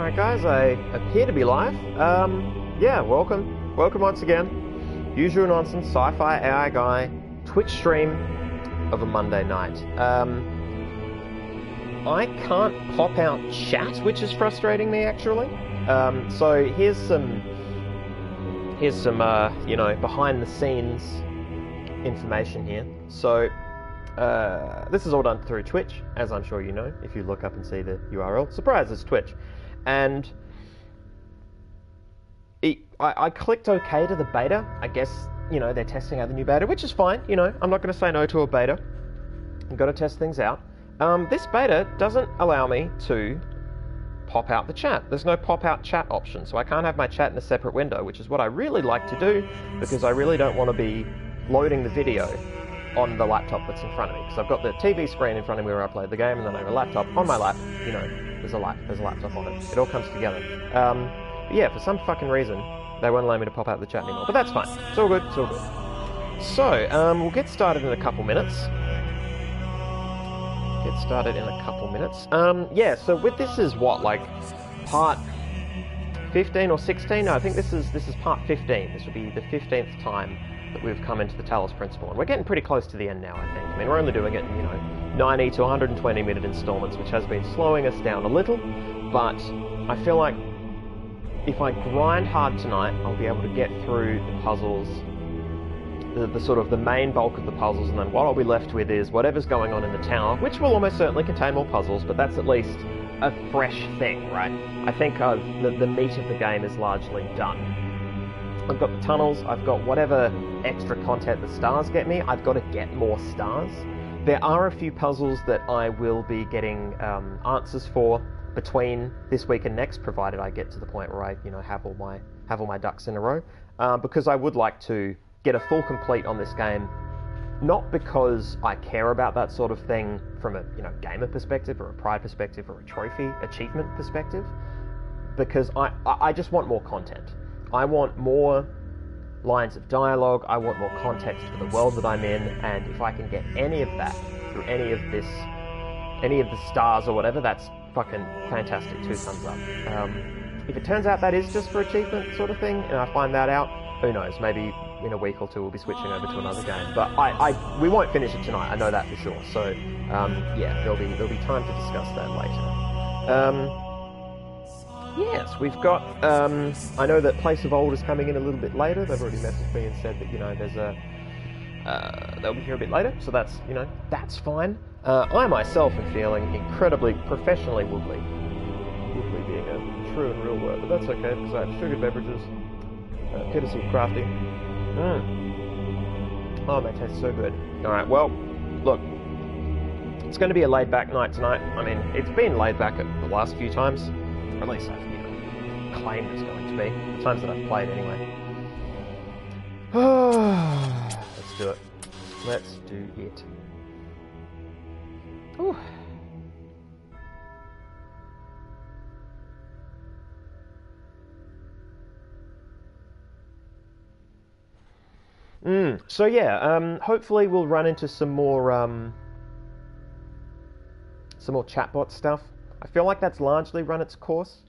Alright guys, I appear to be live. Yeah, welcome. Welcome once again. Usual nonsense, SciFiAIguy Twitch stream of a Monday night. I can't pop out chat, which is frustrating me actually. So here's some you know, behind the scenes information here. So this is all done through Twitch, as I'm sure you know, if you look up and see the URL. Surprise, it's Twitch. And I clicked OK to the beta. I guess, you know, they're testing out the new beta, which is fine. You know, I'm not going to say no to a beta. I've got to test things out. This beta doesn't allow me to pop out the chat. There's no pop out chat option, so I can't have my chat in a separate window, which is what I really like to do, because I really don't want to be loading the video on the laptop that's in front of me, because I've got the TV screen in front of me where I played the game, and then I have a laptop on my lap. You know, there's a laptop on it. It all comes together. But yeah, for some fucking reason, they won't allow me to pop out the chat anymore. But that's fine. It's all good. It's all good. So we'll get started in a couple minutes. Yeah. So with this is what, like part 15 or 16? No, I think this is part 15. This will be the 15th time that we've come into the Talos Principle, and we're getting pretty close to the end now, I think. I mean, we're only doing it in, you know, 90 to 120 minute installments, which has been slowing us down a little, but I feel like if I grind hard tonight, I'll be able to get through the puzzles, the sort of the main bulk of the puzzles, and then what I'll be left with is whatever's going on in the tower, which will almost certainly contain more puzzles, but that's at least a fresh thing, right? I think the meat of the game is largely done. I've got the tunnels, I've got whatever extra content the stars get me, I've got to get more stars. There are a few puzzles that I will be getting answers for between this week and next, provided I get to the point where I, you know, have all my ducks in a row, because I would like to get a full complete on this game, not because I care about that sort of thing from a, you know, gamer perspective or a pride perspective or a trophy achievement perspective, because I just want more content. I want more lines of dialogue, I want more context for the world that I'm in, and if I can get any of that through any of the stars or whatever, that's fucking fantastic, 2 thumbs up. If it turns out that is just for achievement sort of thing, and I find that out, who knows, maybe in a week or two we'll be switching over to another game. But we won't finish it tonight, I know that for sure, so yeah, there'll be time to discuss that later. Yes, we've got, I know that Place of Old is coming in a little bit later. They've already messaged me and said that, you know, there's they'll be here a bit later, so that's, you know, that's fine. I myself am feeling incredibly professionally wobbly being a true and real word, but that's okay, because I have sugared beverages, courtesy of Crafty. Oh, they taste so good. Alright, well, look, it's going to be a laid-back night tonight. I mean, it's been laid back the last few times. Or at least I've, you know, claimed it's going to be. The times that I've played, anyway. Let's do it. Let's do it. Ooh. So yeah, hopefully we'll run into some more chatbot stuff. I feel like that's largely run its course.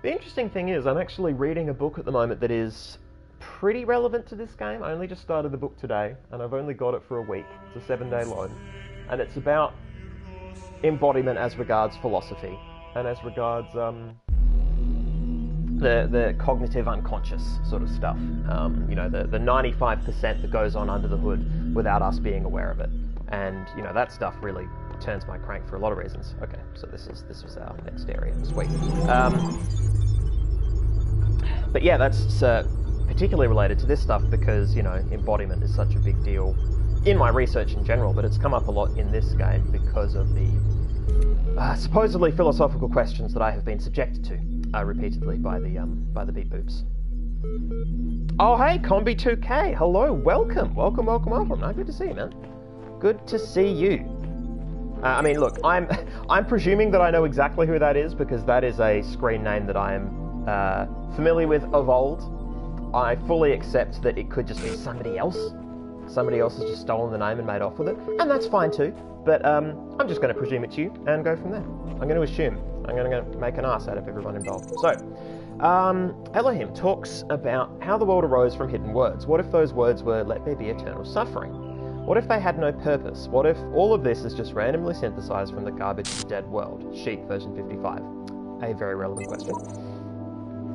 The interesting thing is, I'm actually reading a book at the moment that is pretty relevant to this game. I only just started the book today, and I've only got it for a week. It's a 7-day loan. And it's about embodiment as regards philosophy, and as regards the cognitive unconscious sort of stuff. You know, the 95% that goes on under the hood without us being aware of it. And, you know, that stuff really turns my crank for a lot of reasons. Okay, so this was our next area. Sweet. But yeah, that's particularly related to this stuff because, you know, embodiment is such a big deal in my research in general, but it's come up a lot in this game because of the supposedly philosophical questions that I have been subjected to repeatedly by the beep boops. Oh hey, Combi2K, hello, welcome. No, good to see you, man. Good to see you. I mean, look, I'm presuming that I know exactly who that is because that is a screen name that I am familiar with of old. I fully accept that it could just be somebody else. Somebody else has just stolen the name and made off with it, and that's fine too. But I'm just going to presume it's you and go from there. I'm going to assume I'm going to make an ass out of everyone involved. So, Elohim talks about how the world arose from hidden words. What if those words were, let there be eternal suffering? What if they had no purpose? What if all of this is just randomly synthesized from the garbage of the dead world? Sheep, version 55. A very relevant question.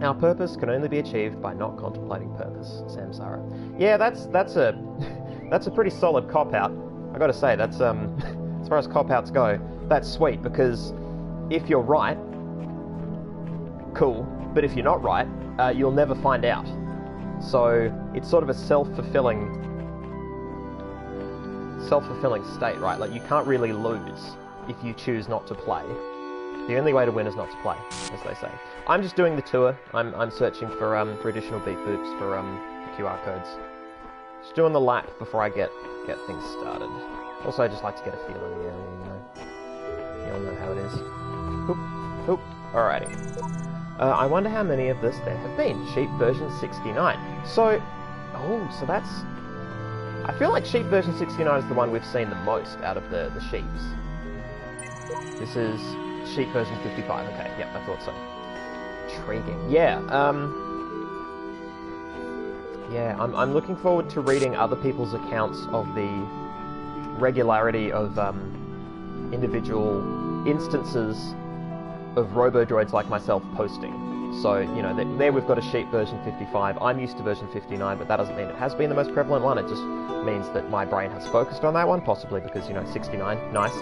Our purpose can only be achieved by not contemplating purpose. Samsara. Yeah, that's a that's a pretty solid cop-out. I gotta say, that's as far as cop-outs go, that's sweet, because if you're right, cool, but if you're not right, you'll never find out. So it's sort of a self-fulfilling state, right? Like, you can't really lose if you choose not to play. The only way to win is not to play, as they say. I'm just doing the tour. I'm searching for additional beep boops for QR codes. Just doing the lap before I get things started. Also, I just like to get a feel of the area, you know. You all know how it is. Oop, oop. Alrighty. I wonder how many of this there have been. Sheep version 69. So that's... I feel like sheep version 69 is the one we've seen the most out of the sheeps. This is sheep version 55. Okay, yep, I thought so. Intriguing. Yeah, I'm looking forward to reading other people's accounts of the regularity of individual instances of robo-droids like myself posting. So, you know, there we've got a sheep version 55. I'm used to version 59, but that doesn't mean it has been the most prevalent one. It just means that my brain has focused on that one, possibly because, you know, 69, nice.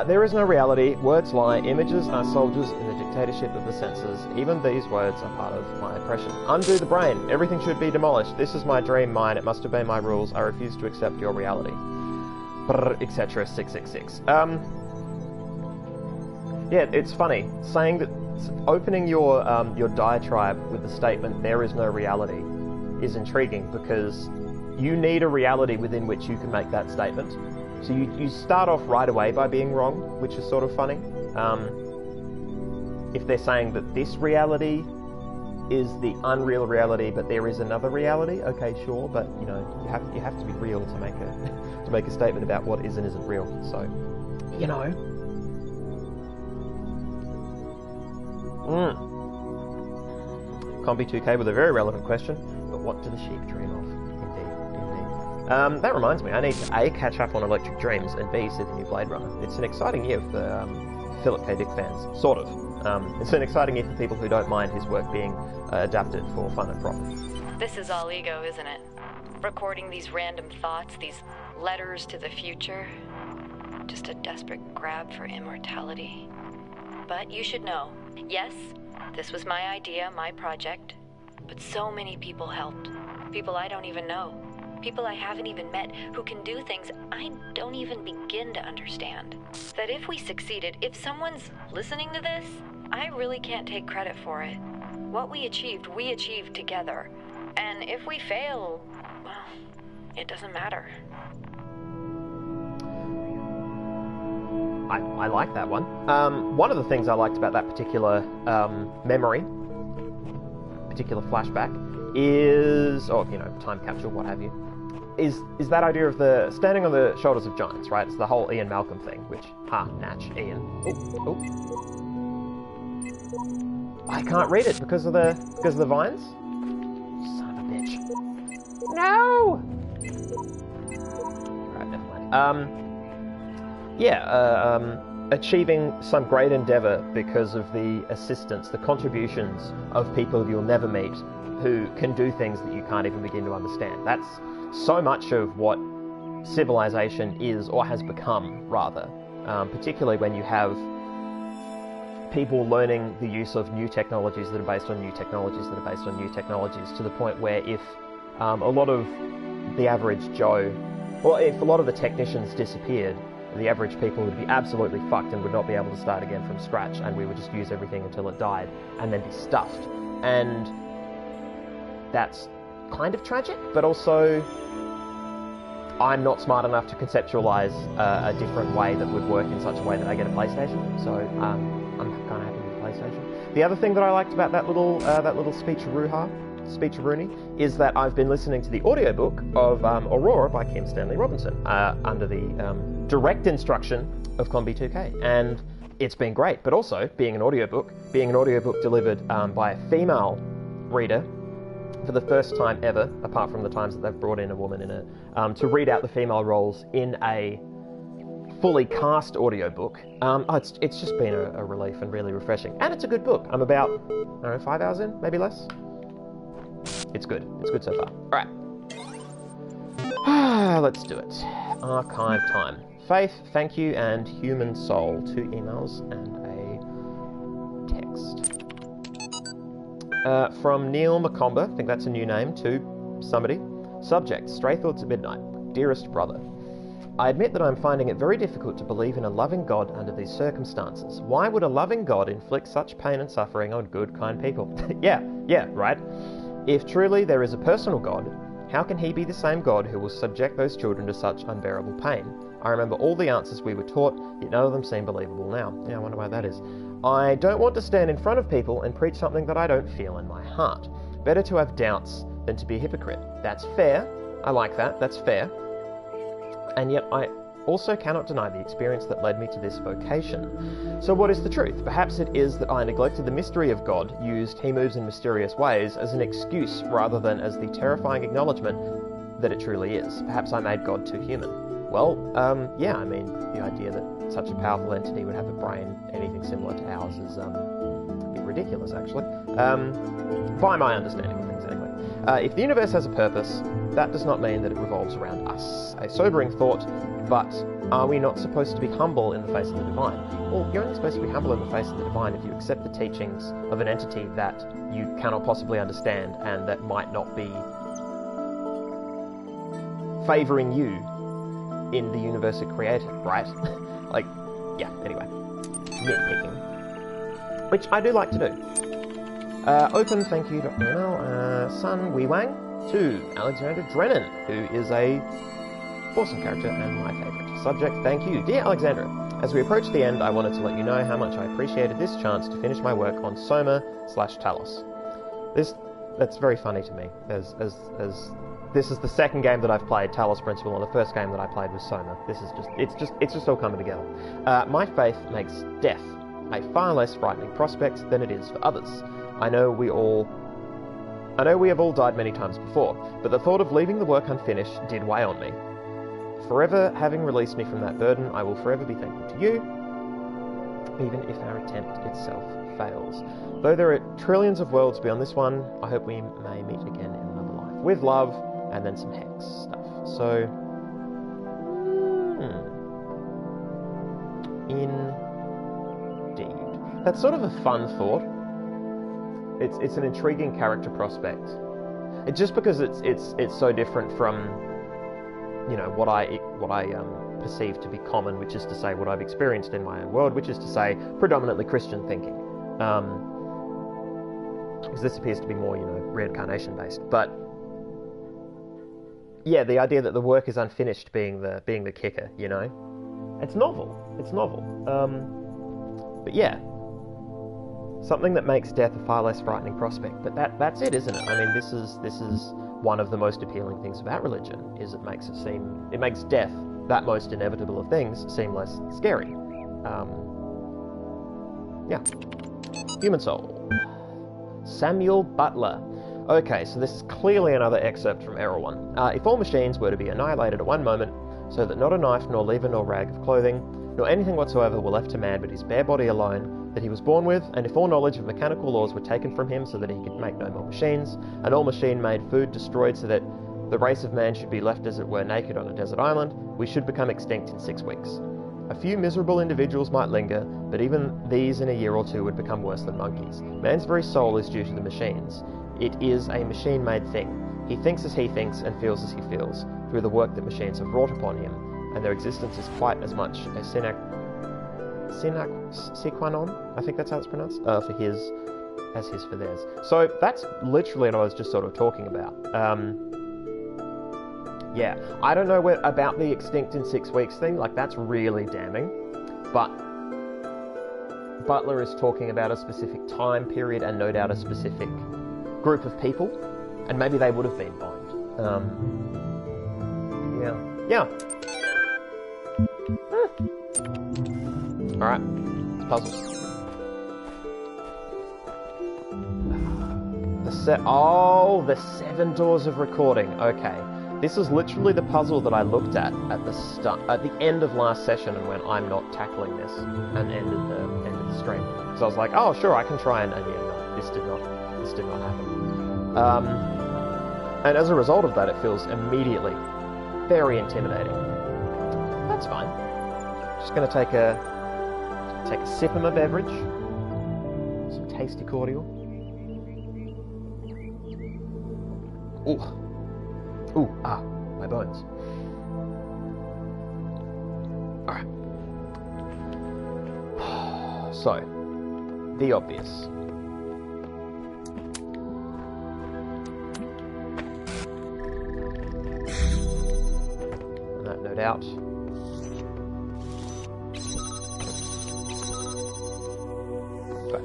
There is no reality. Words lie. Images are soldiers in the dictatorship of the senses. Even these words are part of my oppression. Undo the brain. Everything should be demolished. This is my dream, mine. It must obey my rules. I refuse to accept your reality. Etc. 666. Yeah, it's funny saying that. Opening your diatribe with the statement "there is no reality" is intriguing, because you need a reality within which you can make that statement. So you start off right away by being wrong, which is sort of funny. If they're saying that this reality is the unreal reality, but there is another reality, okay, sure, but you know, you have to be real to make a statement about what is and isn't real. So, you know. Combi 2K with a very relevant question, but what do the sheep dream of? Indeed. That reminds me, I need to A, catch up on Electric Dreams, and B, see the new Blade Runner. It's an exciting year for Philip K. Dick fans, sort of. It's an exciting year for people who don't mind his work being adapted for fun and profit. This is all ego, isn't it? Recording these random thoughts, these letters to the future. Just a desperate grab for immortality. But you should know, yes, this was my idea, my project, but so many people helped. People I don't even know. People I haven't even met, who can do things I don't even begin to understand. That if we succeeded, if someone's listening to this, I really can't take credit for it. What we achieved together. And if we fail, well, it doesn't matter. I like that one. One of the things I liked about that particular memory, particular flashback, is, or, you know, time capsule, what have you, is that idea of the standing on the shoulders of giants, right? It's the whole Ian Malcolm thing, which, natch, Ian. Oh. I can't read it because of the vines? Son of a bitch. No! Right, never mind. Achieving some great endeavour because of the assistance, the contributions of people you'll never meet who can do things that you can't even begin to understand. That's so much of what civilization is, or has become, rather. Particularly when you have people learning the use of new technologies that are based on new technologies that are based on new technologies, to the point where if a lot of the average Joe, or if a lot of the technicians disappeared, the average people would be absolutely fucked and would not be able to start again from scratch, and we would just use everything until it died and then be stuffed. And that's kind of tragic, but also I'm not smart enough to conceptualize a different way that would work in such a way that I get a PlayStation, so I'm kind of happy with PlayStation. The other thing that I liked about that little speech-a-rooney, is that I've been listening to the audiobook of Aurora by Kim Stanley Robinson, under the direct instruction of Combi 2K, and it's been great. But also, being an audiobook delivered by a female reader for the first time ever, apart from the times that they've brought in a woman in it, to read out the female roles in a fully cast audiobook. It's just been a relief and really refreshing. And it's a good book. I'm about, I don't know, 5 hours in, maybe less. It's good. It's good so far. Alright. Let's do it. Archive time. Faith, thank you, and human soul. 2 emails and a text. From Neil Macomber, I think that's a new name, to somebody. Subject, Stray Thoughts at Midnight. Dearest brother, I admit that I'm finding it very difficult to believe in a loving God under these circumstances. Why would a loving God inflict such pain and suffering on good, kind people? yeah, right. If truly there is a personal God, how can he be the same God who will subject those children to such unbearable pain? I remember all the answers we were taught, yet none of them seem believable now. Yeah, I wonder why that is. I don't want to stand in front of people and preach something that I don't feel in my heart. Better to have doubts than to be a hypocrite. That's fair. I like that. That's fair. And yet I also cannot deny the experience that led me to this vocation. So what is the truth? Perhaps it is that I neglected the mystery of God, used he moves in mysterious ways as an excuse rather than as the terrifying acknowledgement that it truly is. Perhaps I made God too human. Well, yeah, I mean, the idea that such a powerful entity would have a brain anything similar to ours is a bit ridiculous, actually. By my understanding of things, anyway. If the universe has a purpose, that does not mean that it revolves around us. A sobering thought, but are we not supposed to be humble in the face of the divine? Well, you're only supposed to be humble in the face of the divine if you accept the teachings of an entity that you cannot possibly understand and that might not be favouring you in the universe it created, right? Like, yeah, anyway. Nitpicking. Which I do like to do. Open thank you email, Sun Wee Wang, to Alexandra Drennan, who is a awesome character and my favourite. Subject, thank you. Dear Alexandra, as we approach the end, I wanted to let you know how much I appreciated this chance to finish my work on Soma/Talos. That's very funny to me, as this is the second game that I've played, Talos Principle, and the first game that I played was Soma. It's just all coming together. My faith makes death a far less frightening prospect than it is for others. I know we have all died many times before, but the thought of leaving the work unfinished did weigh on me. Forever having released me from that burden, I will forever be thankful to you, even if our attempt itself fails. Though there are trillions of worlds beyond this one, I hope we may meet again in another life. With love, and then some hex stuff. So, indeed. That's sort of a fun thought. It's an intriguing character prospect. Just because it's so different from, you know, what I perceive to be common, which is to say what I've experienced in my own world, which is to say predominantly Christian thinking. Because this appears to be more, you know, reincarnation based. But yeah, the idea that the work is unfinished being the kicker, you know, it's novel. It's novel. But yeah. Something that makes death a far less frightening prospect. But that's it, isn't it? I mean, this is one of the most appealing things about religion, is it makes death, that most inevitable of things, seem less scary. Yeah. Human soul. Samuel Butler. Okay, so this is clearly another excerpt from Error 1. If all machines were to be annihilated at one moment, so that not a knife, nor lever, nor rag of clothing, nor anything whatsoever were left to man but his bare body alone, that he was born with, and if all knowledge of mechanical laws were taken from him so that he could make no more machines, and all machine-made food destroyed so that the race of man should be left as it were naked on a desert island, we should become extinct in 6 weeks. A few miserable individuals might linger, but even these in a year or two would become worse than monkeys. Man's very soul is due to the machines. It is a machine-made thing. He thinks as he thinks and feels as he feels, through the work that machines have wrought upon him, and their existence is quite as much a sine qua non, I think that's how it's pronounced, for his, as his for theirs. So that's literally what I was just sort of talking about. Yeah, I don't know about the extinct in 6 weeks thing, like that's really damning, but Butler is talking about a specific time period and no doubt a specific group of people, and maybe they would have been boned. Yeah. Alright, it's puzzles. The 7 doors of recording. Okay. This is literally the puzzle that I looked at the end of last session and went, I'm not tackling this, and ended the stream. So I was like, oh sure, I can try and yeah, no, this did not happen. And as a result of that, it feels immediately very intimidating. That's fine. Just gonna take a sip of my beverage. Some tasty cordial. Ooh, my bones. Alright. So, the obvious. And that, no doubt. Okay.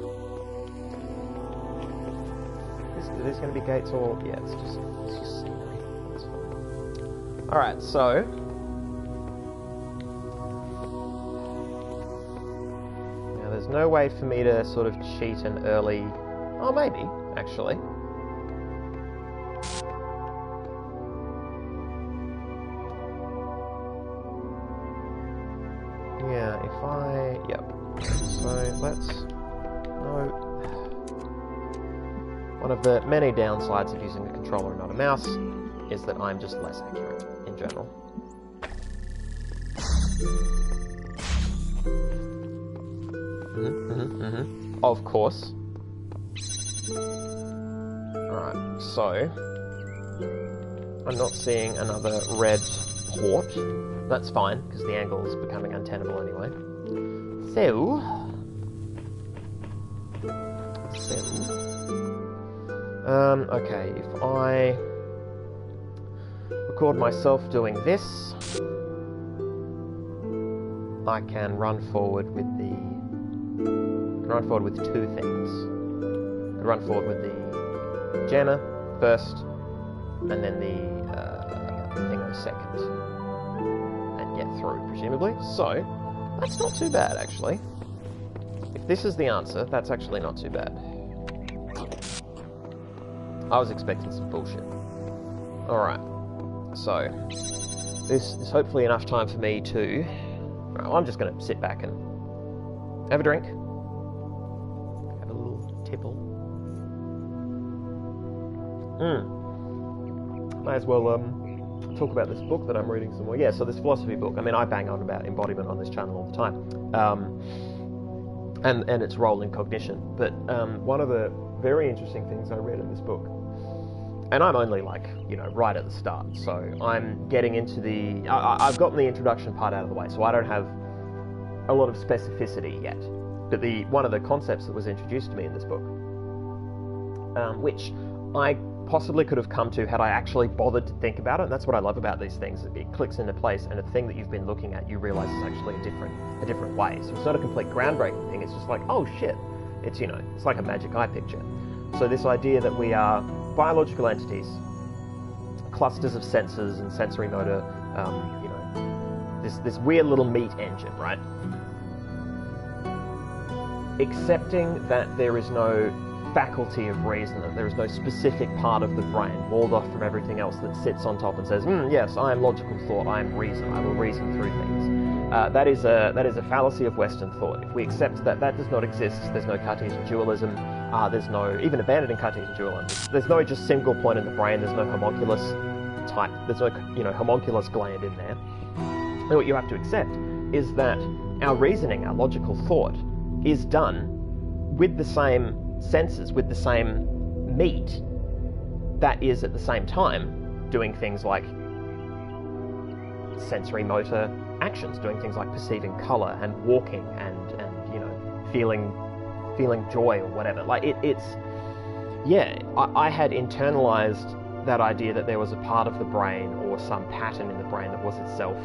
Are these going to be gates or... Yeah, it's just scenery. That's fine. Alright, so... Now there's no way for me to sort of cheat an early... Oh, maybe, actually. Yeah, if I... Yep. So, let's... No... One of the many downsides of using a controller and not a mouse is that I'm just less accurate in general. Of course. Alright, so... I'm not seeing another red port. That's fine, because the angle is becoming untenable anyway. So... okay, if I record myself doing this, I can run forward with two things. I can run forward with the jammer first, and then the thingo second, and get through, presumably. So, that's not too bad, actually. If this is the answer, that's actually not too bad. I was expecting some bullshit. Alright, so this is hopefully enough time for me to... Well, I'm just going to sit back and have a drink. Have a little tipple. May as well talk about this book that I'm reading some more. Yeah, so this philosophy book. I mean, I bang on about embodiment on this channel all the time. And its role in cognition. But one of the very interesting things I read in this book, and I'm only like, you know, right at the start, so I'm getting into the... I've gotten the introduction part out of the way, so I don't have a lot of specificity yet. But one of the concepts that was introduced to me in this book, which I possibly could have come to had I actually bothered to think about it, and that's what I love about these things. It clicks into place, and a thing that you've been looking at, you realise is actually a different way. So it's not a complete groundbreaking thing, it's just like, oh shit, it's, you know, it's like a magic eye picture. So this idea that we are biological entities, clusters of senses and sensory motor, you know, this weird little meat engine, right? Accepting that there is no faculty of reason, that there is no specific part of the brain walled off from everything else that sits on top and says, yes, I am logical thought, I am reason, I will reason through things. That is a fallacy of Western thought. If we accept that that does not exist, there's no Cartesian dualism, there's no, even abandoning Cartesian dualism, there's no just single point in the brain, there's no homunculus type, there's no, you know, homunculus gland in there. And what you have to accept is that our reasoning, our logical thought, is done with the same senses, with the same meat, that is at the same time doing things like sensory motor actions, doing things like perceiving colour and walking and you know, feeling joy or whatever. Like it's yeah, I had internalized that idea that there was a part of the brain or some pattern in the brain that was itself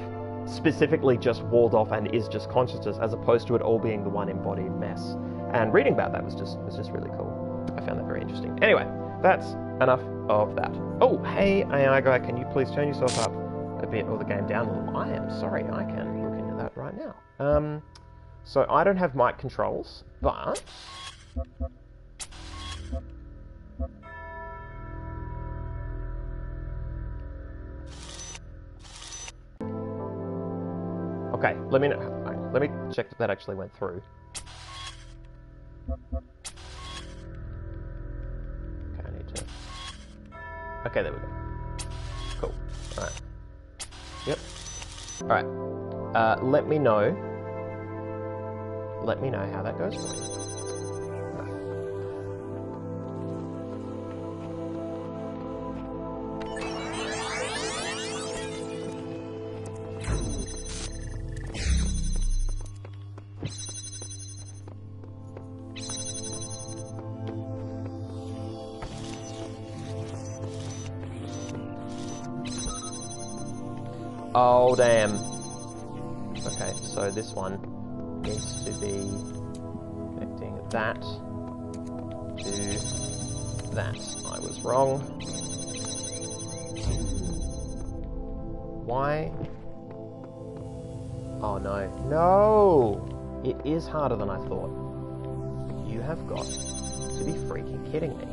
specifically just walled off and is just consciousness, as opposed to it all being the one embodied mess. And reading about that was just really cool. I found that very interesting. Anyway, that's enough of that. Oh, hey AI guy, can you please turn yourself up a bit or the game down a little? I am sorry, I can look into that right now. So I don't have mic controls, but... Okay, let me know. Let me check if that actually went through. Okay, I need to... Okay, there we go. Cool. Alright. Yep. Alright. Let me know. Let me know how that goes for you. Oh, damn. Okay, so this one needs to be connecting that to that. I was wrong. Why? Oh, no. No! It is harder than I thought. You have got to be freaking kidding me.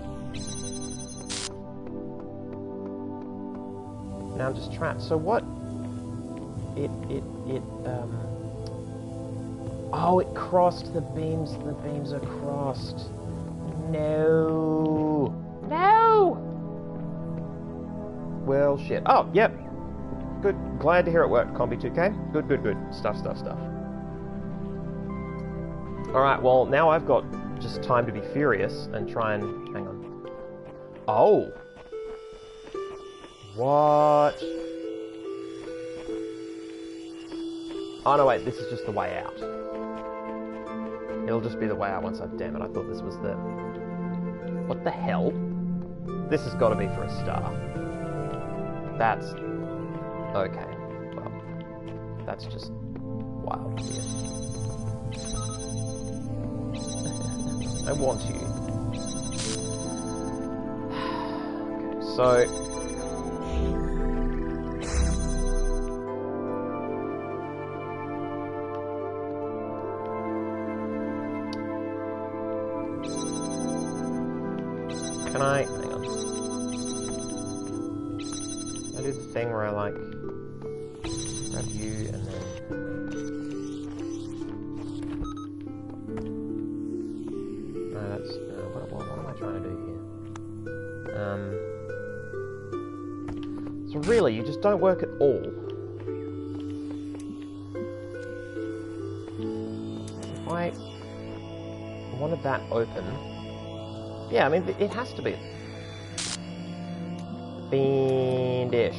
Now I'm just trapped. So what? Oh, it crossed the beams. The beams are crossed. No. No! Well, shit. Oh, yep. Good. Glad to hear it worked, Combi2K. Good, good, good. Stuff. Alright, well, now I've got just time to be furious and try and... Hang on. Oh! What? Oh, no, wait, this is just the way out. It'll just be the way out once I've... Damn it, I thought this was the... What the hell? This has got to be for a star. That's... Okay. Well, that's just... wild. I want you. Okay, so... Can I... Hang on. I do the thing where I, like, grab you and then... No, that's... what am I trying to do here? So really, you just don't work at all. If I wanted that open... Yeah, I mean, it has to be. Fiendish.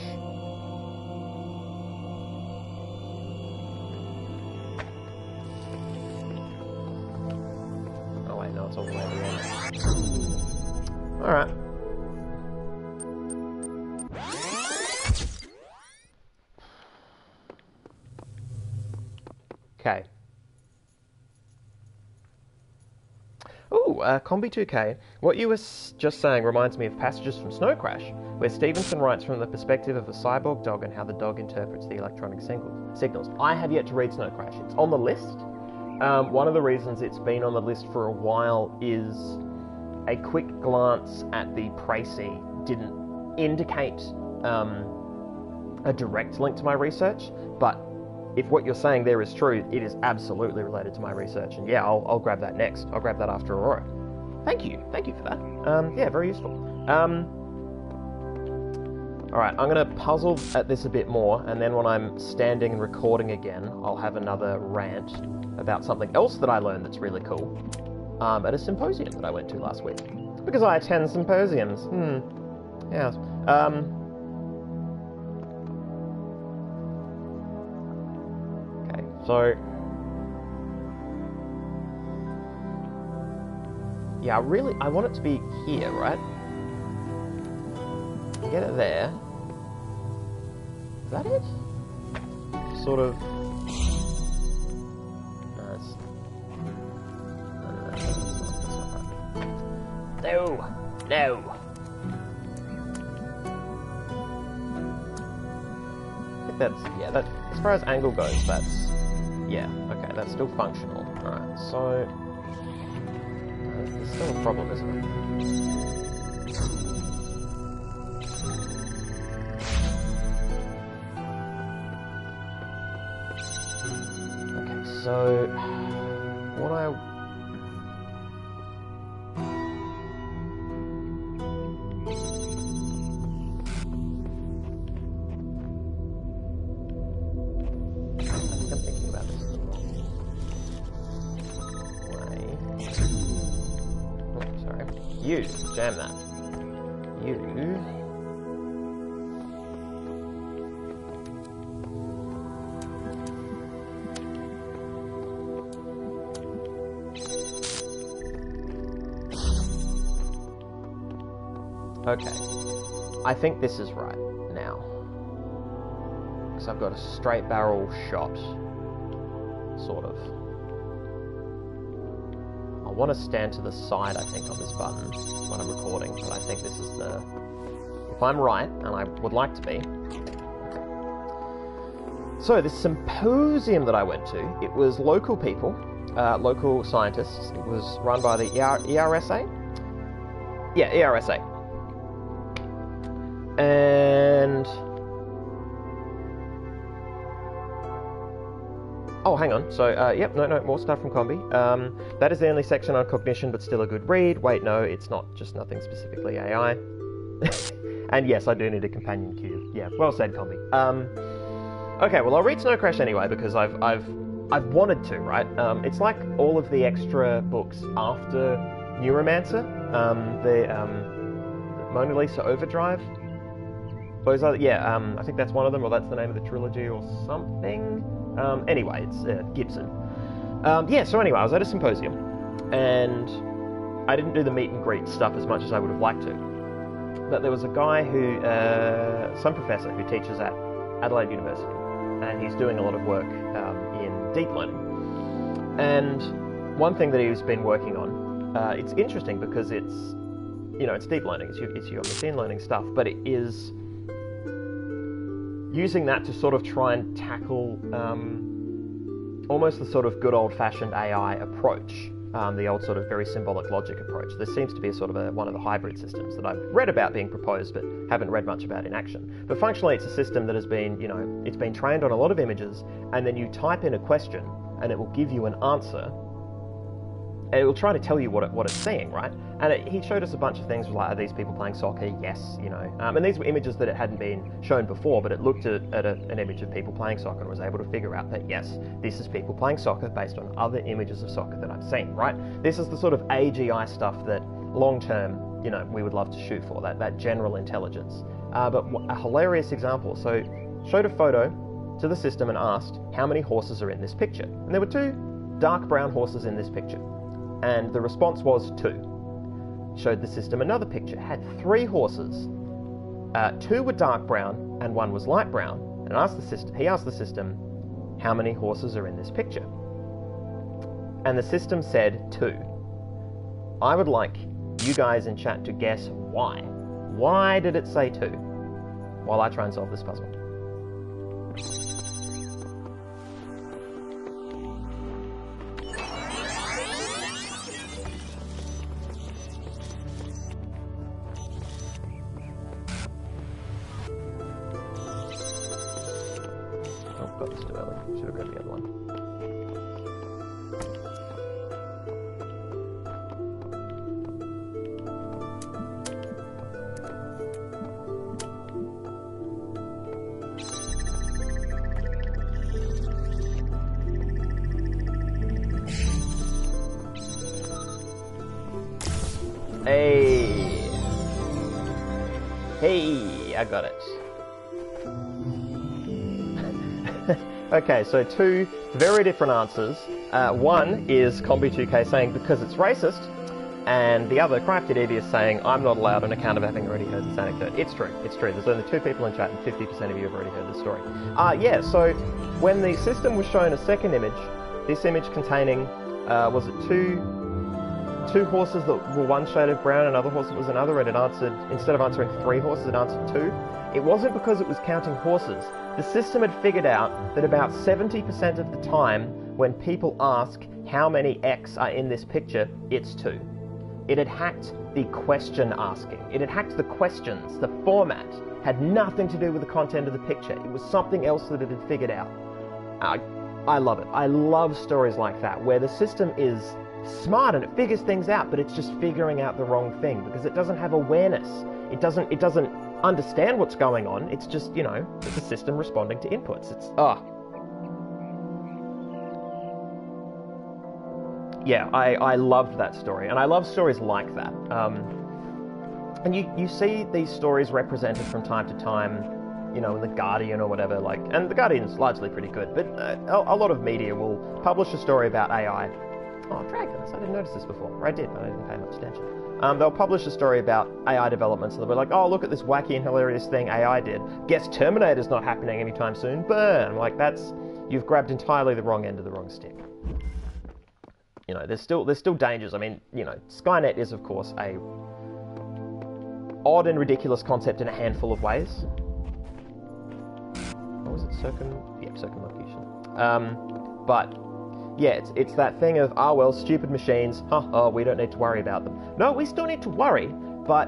Oh wait, no, it's all the way at the end. Alright. Okay. Ooh, Combi2K, what you were just saying reminds me of passages from Snow Crash, where Stevenson writes from the perspective of a cyborg dog and how the dog interprets the electronic signals. I have yet to read Snow Crash. It's on the list. One of the reasons it's been on the list for a while is a quick glance at the précis didn't indicate a direct link to my research, but if what you're saying there is true, it is absolutely related to my research, and yeah, I'll grab that next. I'll grab that after Aurora. Thank you for that. Yeah, very useful. Alright, I'm going to puzzle at this a bit more, and then when I'm standing and recording again, I'll have another rant about something else that I learned that's really cool at a symposium that I went to last week. Because I attend symposiums. Yeah. So, yeah, I want it to be here, right? Get it there. Is that it? Sort of... No, it's... No, no. I think that's... Yeah, that... As far as angle goes, that's... Yeah, okay. Okay, that's still functional. Alright, so... there's still a problem, isn't it? Okay, so... what I... I'm thinking about this the wrong way. Oh, sorry. You, jam that. You. Okay. I think this is right now. Because I've got a straight barrel shot. Sort of. I want to stand to the side, I think, on this button when I'm recording, but I think this is the... if I'm right, and I would like to be... okay. So, this symposium that I went to, it was local people, local scientists. It was run by the ERSA? Yeah, ERSA. And... oh, hang on. So, yep, no, more stuff from Combi. That is the only section on cognition, but still a good read. Wait, no, it's not just nothing specifically AI. And yes, I do need a companion cube. Yeah, well said, Combi. Okay, well, I'll read Snow Crash anyway, because I've wanted to, right? It's like all of the extra books after Neuromancer, the Mona Lisa Overdrive. Those are, yeah, I think that's one of them, or that's the name of the trilogy or something. Anyway, it's Gibson. Yeah, so anyway, I was at a symposium, and I didn't do the meet and greet stuff as much as I would have liked to. But there was a guy who, some professor who teaches at Adelaide University, and he's doing a lot of work in deep learning. And one thing that he's been working on, it's interesting because it's, you know, it's deep learning, it's your machine learning stuff, but it is using that to sort of try and tackle almost the sort of good old-fashioned AI approach, the old sort of very symbolic logic approach. There seems to be a sort of one of the hybrid systems that I've read about being proposed, but haven't read much about in action. But functionally, it's a system that has been, you know, it's been trained on a lot of images, and then you type in a question, and it will give you an answer. It will try to tell you what it's seeing, right? And he showed us a bunch of things like, are these people playing soccer? Yes, you know. And these were images that it hadn't been shown before, but it looked at an image of people playing soccer and was able to figure out that, yes, this is people playing soccer based on other images of soccer that I've seen, right? This is the sort of AGI stuff that long-term, you know, we would love to shoot for, that general intelligence. But a hilarious example. So, showed a photo to the system and asked, how many horses are in this picture? And there were 2 dark brown horses in this picture. And the response was 2. Showed the system another picture, had 3 horses. 2 were dark brown and 1 was light brown. And he asked the system, how many horses are in this picture? And the system said 2. I would like you guys in chat to guess why. Why did it say 2? While I try and solve this puzzle. Got this too early. Should have grabbed the other one. Hey, I got it. Okay, so 2 very different answers. One is Combi2K saying because it's racist, and the other, Crafted Devious, saying I'm not allowed on account of having already heard this anecdote. It's true, it's true. There's only 2 people in chat and 50% of you have already heard the story. Yeah, so when the system was shown a second image, this image containing, was it two horses that were one shade of brown and another horse that was another, and it answered, instead of answering 3 horses, it answered 2. It wasn't because it was counting horses. The system had figured out that about 70% of the time, when people ask how many X are in this picture, it's 2. It had hacked the question asking. It had hacked the questions. The format had nothing to do with the content of the picture. It was something else that it had figured out. I love it. I love stories like that, where the system is smart and it figures things out, but it's just figuring out the wrong thing because it doesn't have awareness. It doesn't understand what's going on. It's just, you know, it's a system responding to inputs. It's, yeah, I loved that story, and I love stories like that. And you see these stories represented from time to time, you know, in The Guardian or whatever, like, and The Guardian's largely pretty good, but a lot of media will publish a story about AI. Oh, dragons, I didn't notice this before. Or I did, but I didn't pay much attention. They'll publish a story about AI developments, and they'll be like, oh, look at this wacky and hilarious thing AI did. Guess Terminator's not happening anytime soon. Burn! Like, you've grabbed entirely the wrong end of the wrong stick. You know, there's still dangers. I mean, you know, Skynet is, of course, a odd and ridiculous concept in a handful of ways. What was it? Circumlocution. But yeah, it's that thing of, well, stupid machines, we don't need to worry about them. No, we still need to worry, but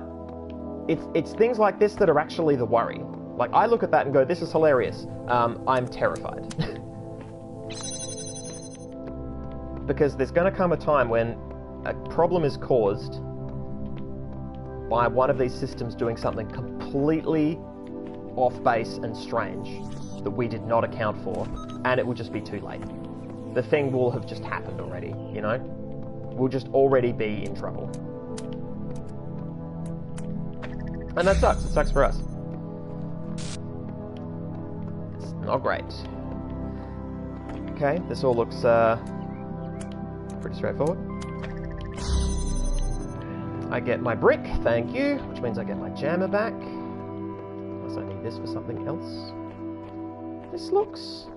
it's things like this that are actually the worry. Like, I look at that and go, this is hilarious. I'm terrified. Because there's going to come a time when a problem is caused by one of these systems doing something completely off base and strange that we did not account for, and it will just be too late. The thing will have just happened already, you know? We'll just already be in trouble. And that sucks. It sucks for us. It's not great. Okay, this all looks pretty straightforward. I get my brick, thank you, which means I get my jammer back. Unless I need this for something else. This looks...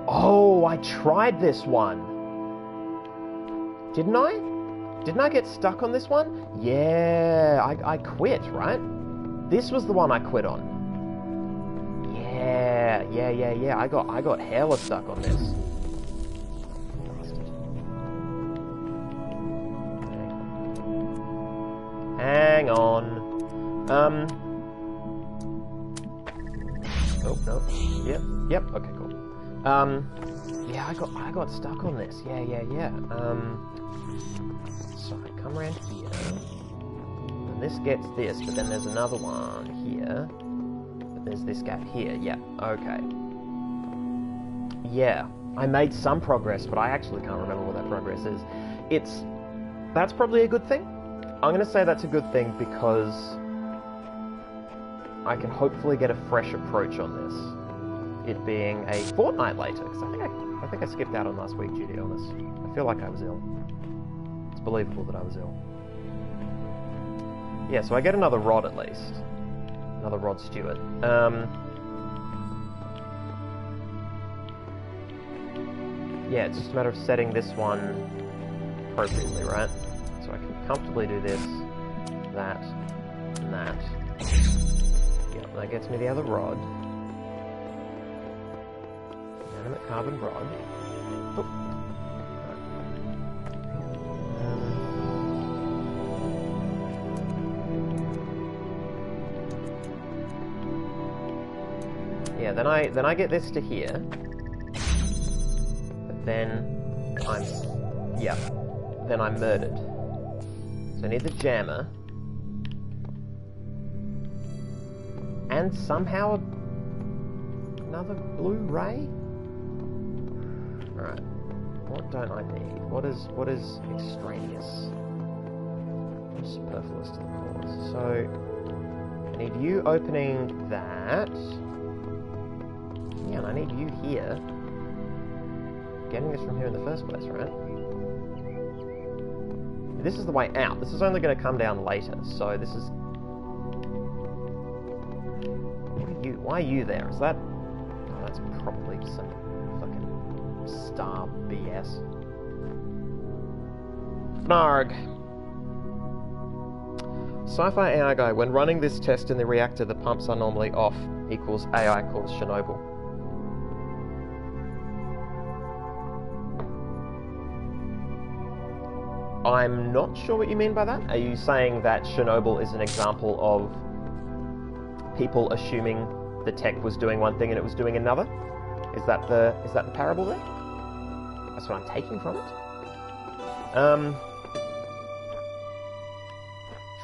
Oh, I tried this one. Didn't I? Didn't I get stuck on this one? Yeah, I quit, right? This was the one I quit on. Yeah. I got hella stuck on this. Hang on. Oh, no. Yep, okay, cool. Yeah, I got stuck on this. Yeah. So I come around here. And this gets this, but then there's another one here. But there's this gap here. Yeah, okay. Yeah, I made some progress, but I actually can't remember what that progress is. That's probably a good thing. I'm going to say that's a good thing because I can hopefully get a fresh approach on this. It being a fortnight later, because I think I skipped out on last week due to illness. I feel like I was ill. It's believable that I was ill. Yeah, so I get another rod at least. Another Rod Stewart. Yeah, it's just a matter of setting this one appropriately, right? So I can comfortably do this, that, and that. Yep, that gets me the other rod. Inanimate carbon rod. Oh. Yeah, then I get this to here. But then I'm murdered. So I need the jammer. And somehow another blue ray? Alright. What don't I need? What is extraneous? Superfluous to the cause. So I need you opening that. Yeah, and I need you here. Getting this from here in the first place, right? This is the way out. This is only going to come down later, so this is... Why are you there? Is that... Oh, that's probably some fucking star BS. Narg. SciFiAIguy, when running this test in the reactor, the pumps are normally off, equals AI cores Chernobyl. I'm not sure what you mean by that. Are you saying that Chernobyl is an example of people assuming the tech was doing one thing and it was doing another? Is that the parable there? That's what I'm taking from it.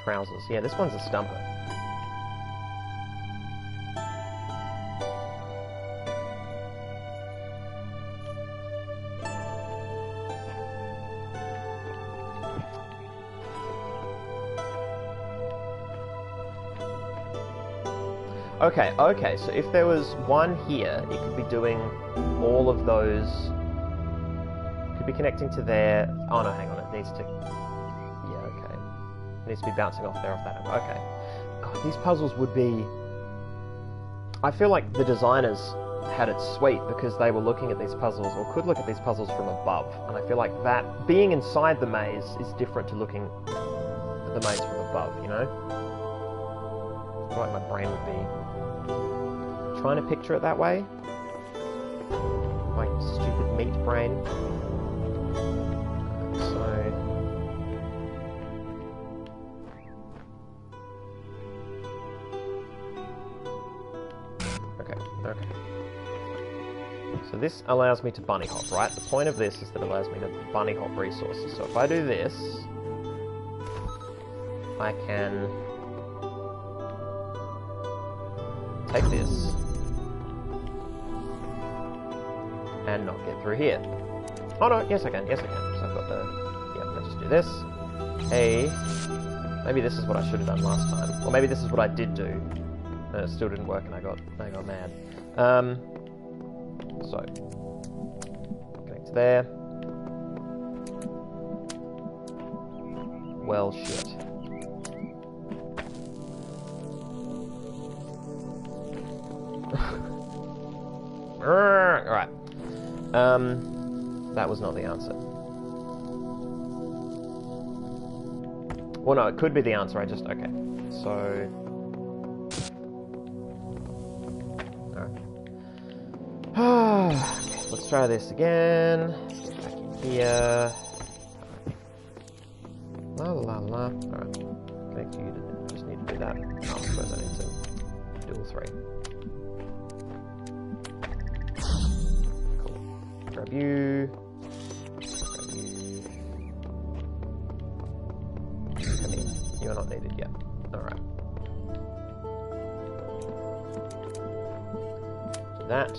Trousers. Yeah, this one's a stumper. Okay, so if there was one here, it could be doing all of those... Could be connecting to there... Oh no, hang on, it needs to... Yeah, okay. It needs to be bouncing off there, off that. Okay. Oh, these puzzles would be... I feel like the designers had it sweet because they were looking at these puzzles, or could look at these puzzles from above, and I feel like that, being inside the maze, is different to looking at the maze from above, you know? I feel like my brain would be... trying to picture it that way. My stupid meat brain. Okay. So this allows me to bunny hop, right? The point of this is that it allows me to bunny hop resources. So if I do this, I can take this and not get through here. Oh no, yes I can. So I've got the... Yeah, let's just do this. Hey, maybe this is what I should have done last time. Or maybe this is what I did do. And it still didn't work and I got mad. So, connect to there. Well, shit. Alright. That was not the answer. Well, no, it could be the answer, okay. So... Okay, let's try this again. Get back in here. La la la. Alright. Connect you, just need to do that. Oh, I suppose I need to do all three. Cool. Grab you. Come in. You are not needed yet. Alright. Do that.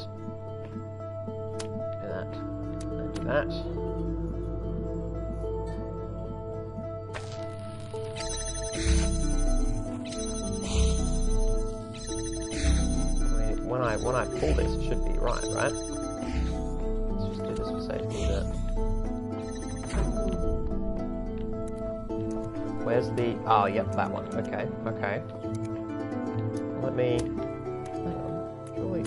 That. I mean, when I pull this, it should be right? Let's just do this for safety. Where's the... Oh, yep, that one. Okay. Let me... Hang on. Surely...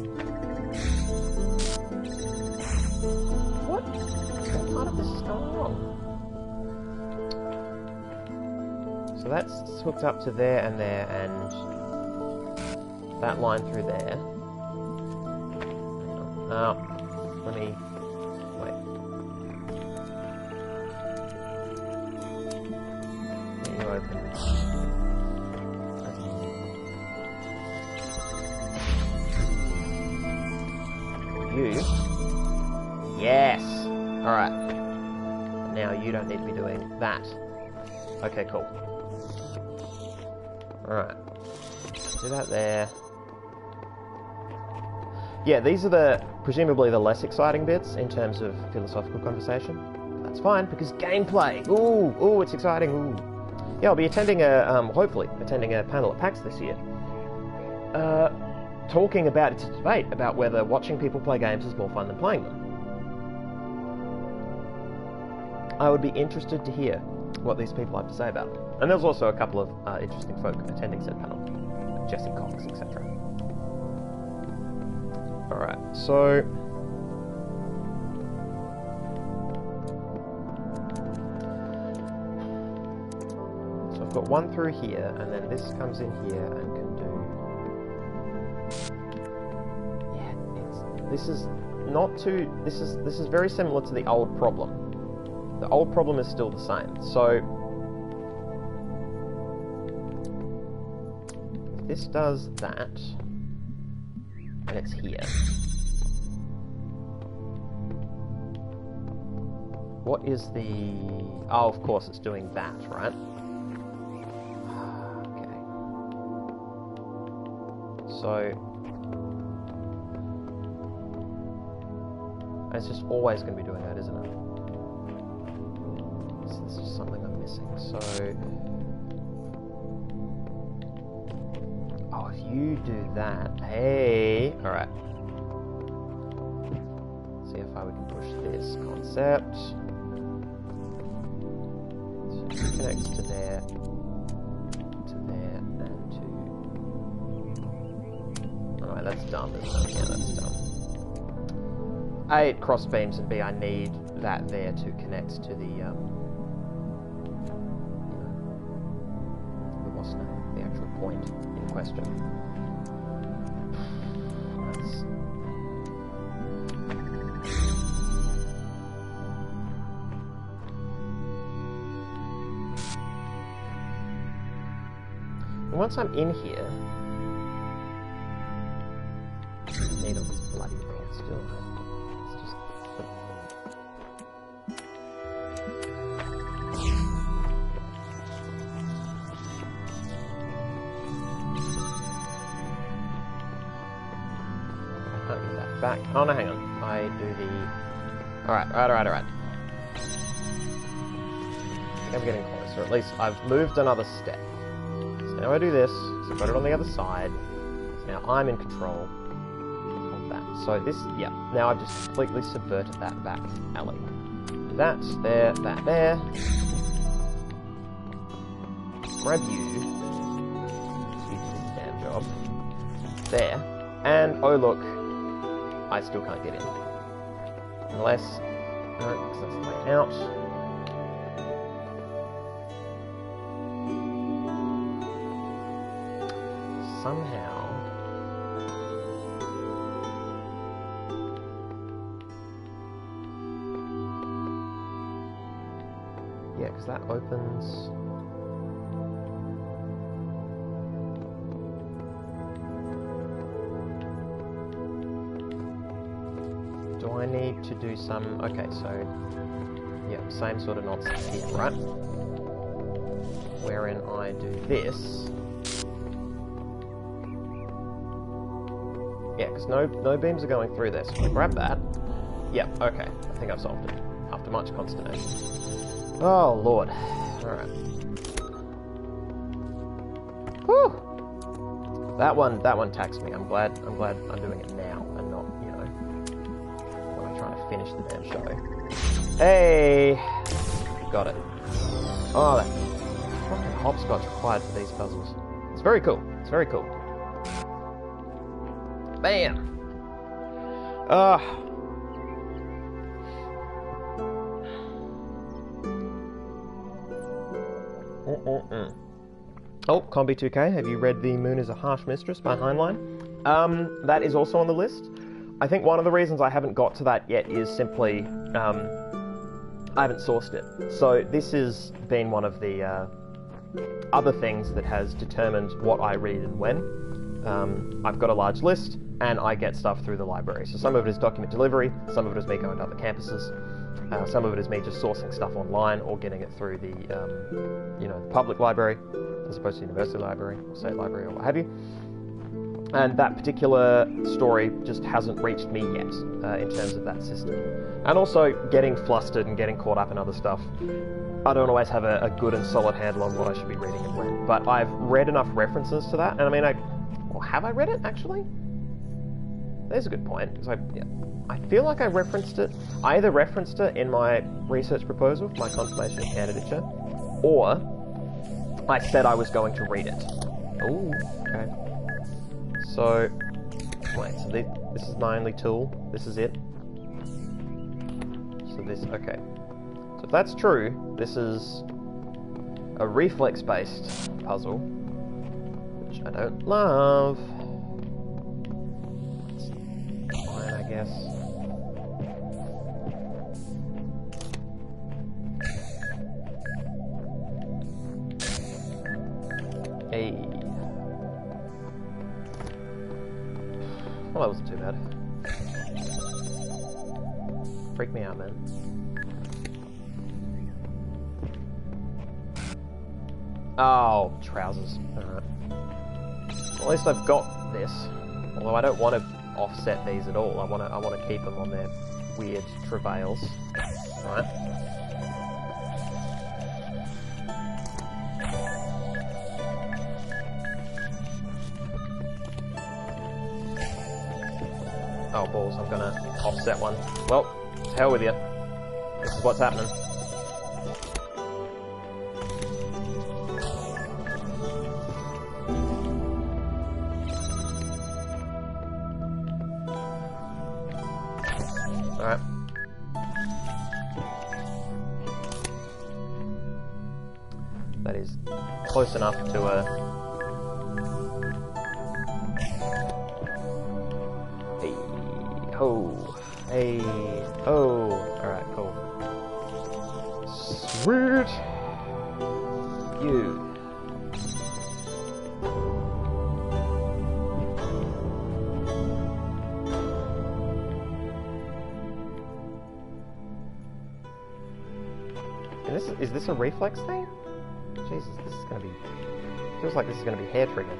What part of this is going wrong? So that's hooked up to there, and that line through there. Let me... Wait. Let you open. You... Yes! Alright. Now you don't need to be doing that. Okay, cool. Alright. Do that there. Yeah, these are presumably the less exciting bits in terms of philosophical conversation. That's fine, because gameplay! Ooh, it's exciting, ooh. Yeah, I'll be attending hopefully, attending a panel at PAX this year. Talking about, it's a debate about whether watching people play games is more fun than playing them. I would be interested to hear what these people have to say about it. And there's also a couple of interesting folk attending said panel, like Jesse Cox, etc. Alright, so... I've got one through here, and then this comes in here and can do... Yeah, this is not too... This is very similar to the old problem. The old problem is still the same. So this does that, and it's here. What is the... Oh, of course, it's doing that, right? Okay. So... it's just always going to be doing that, isn't it? This is something I'm missing. So... oh, if you do that... hey! Alright. See if we can push this concept. Connects to there, and to... alright, that's dumb, isn't it? Yeah, that's dumb. A, it cross beams, and B, I need that there to connect to the, what's the name? The actual point in question. That's... once I'm in here, I need all this bloody red still. It's just... I can't get that back. Oh no, hang on. I do the... Alright. I think I'm getting closer. At least I've moved another step. Now I do this, so I've got it on the other side, so now I'm in control of that. So this, yeah, now I've just completely subverted that back alley. Do that, there, that, there. Grab you. So you do the damn job. There. And, oh look, I still can't get in. Unless, no, because that's the way out. Somehow, yeah, because that opens. Do I need to do some? Okay, so yeah, same sort of nonsense here, right? Wherein I do this. Yeah, because no beams are going through this. So I grab that. Yeah, okay. I think I've solved it. After much consternation. Oh, Lord. Alright. Whew! That one taxed me. I'm glad I'm doing it now and not, you know, when I'm trying to finish the damn show. Hey! Got it. Oh, that fucking hopscotch required for these puzzles. It's very cool. It's very cool. Bam! Oh, Combi2K, have you read The Moon is a Harsh Mistress by Heinlein? That is also on the list. I think one of the reasons I haven't got to that yet is simply, I haven't sourced it. So this has been one of the other things that has determined what I read and when. I've got a large list, and I get stuff through the library. So some of it is document delivery, some of it is me going to other campuses, some of it is me just sourcing stuff online or getting it through the, you know, the public library, as opposed to university library, or state library, or what have you. And that particular story just hasn't reached me yet, in terms of that system. And also, getting flustered and getting caught up in other stuff, I don't always have a good and solid handle on what I should be reading and when. But I've read enough references to that, and I mean, well, have I read it, actually? There's a good point, because I feel like I referenced it. I either referenced it in my research proposal for my confirmation of candidature, or I said I was going to read it. Oh, okay. So, wait, so this is my only tool. This is it. So this, okay. So if that's true, this is a reflex-based puzzle, which I don't love. It's fine, I guess. Hey. Well, that wasn't too bad. Freak me out, man. Oh, trousers. Alright. At least I've got this. Although I don't want to offset these at all. I want to keep them on their weird travails. Right. Oh balls! I'm gonna offset one. Well, to hell with you. This is what's happening. Alright. That is close enough to a... Hey, ho, hey, ho. Alright, cool. Sweet! You. Is this a reflex thing? Jesus, this is gonna be... Feels like this is gonna be hair trigger.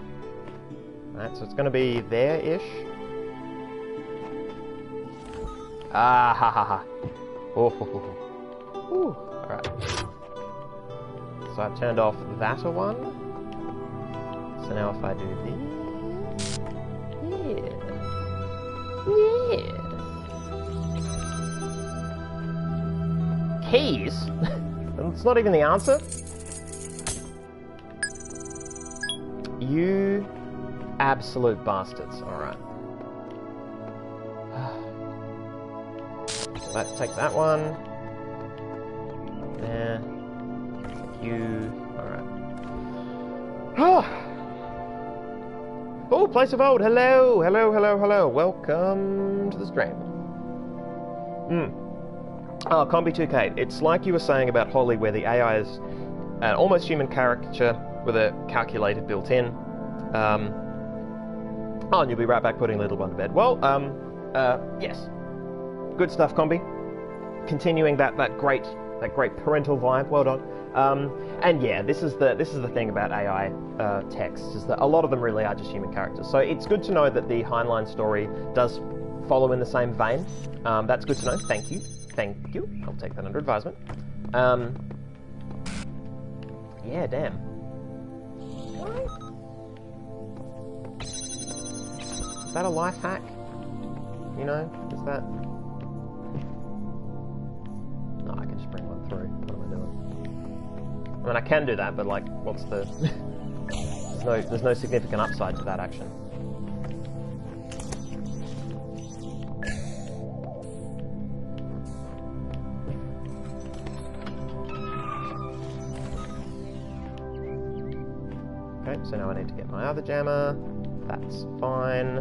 Alright, so it's gonna be there-ish. Ah, ha ha ha. Oh, ho, ho, ho. Ooh, alright. So I've turned off that one. So now if I do this... Yeah. Yeah. Keys? It's not even the answer. You absolute bastards. Alright. Let's take that one. There. You. Alright. Oh, Place of Old. Hello. Hello, hello, hello. Welcome to the stream. Oh, Combi 2K. It's like you were saying about Holly, where the AI is an almost human caricature with a calculator built in. Oh, and you'll be right back putting Little One to bed. Well, yes. Good stuff, Combi. Continuing that great parental vibe. Well done. And yeah, this is the thing about AI texts, is that a lot of them really are just human characters. So it's good to know that the Heinlein story does follow in the same vein. That's good to know. Thank you. Thank you. I'll take that under advisement. Yeah, damn. Is that a life hack? You know, is that... No, I can just bring one through. What am I doing? I mean, I can do that, but like, what's the... there's no significant upside to that action. Okay, so now I need to get my other jammer. That's fine.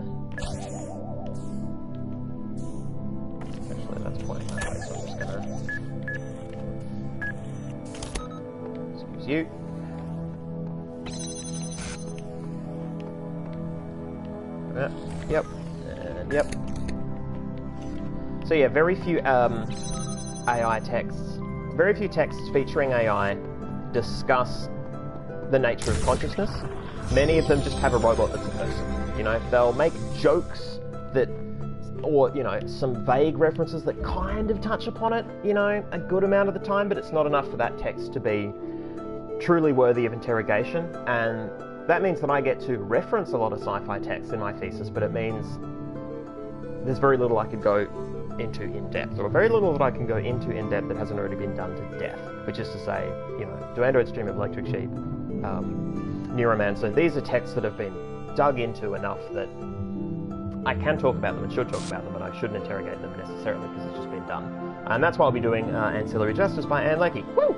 Actually, that's pointing that way, so I'm just gonna... Excuse you. Yep. And yep. So yeah, very few AI texts. Very few texts featuring AI discuss the nature of consciousness. Many of them just have a robot that's a person. You know, they'll make jokes that, or, you know, some vague references that kind of touch upon it, you know, a good amount of the time, but it's not enough for that text to be truly worthy of interrogation. And that means that I get to reference a lot of sci-fi texts in my thesis, but it means there's very little I could go into in depth, or very little that I can go into in depth that hasn't already been done to death, which is to say, you know, do androids dream of electric sheep? Neuromancer. These are texts that have been dug into enough that I can talk about them and should talk about them, but I shouldn't interrogate them necessarily because it's just been done. And that's why I'll be doing Ancillary Justice by Anne Leckie. Woo!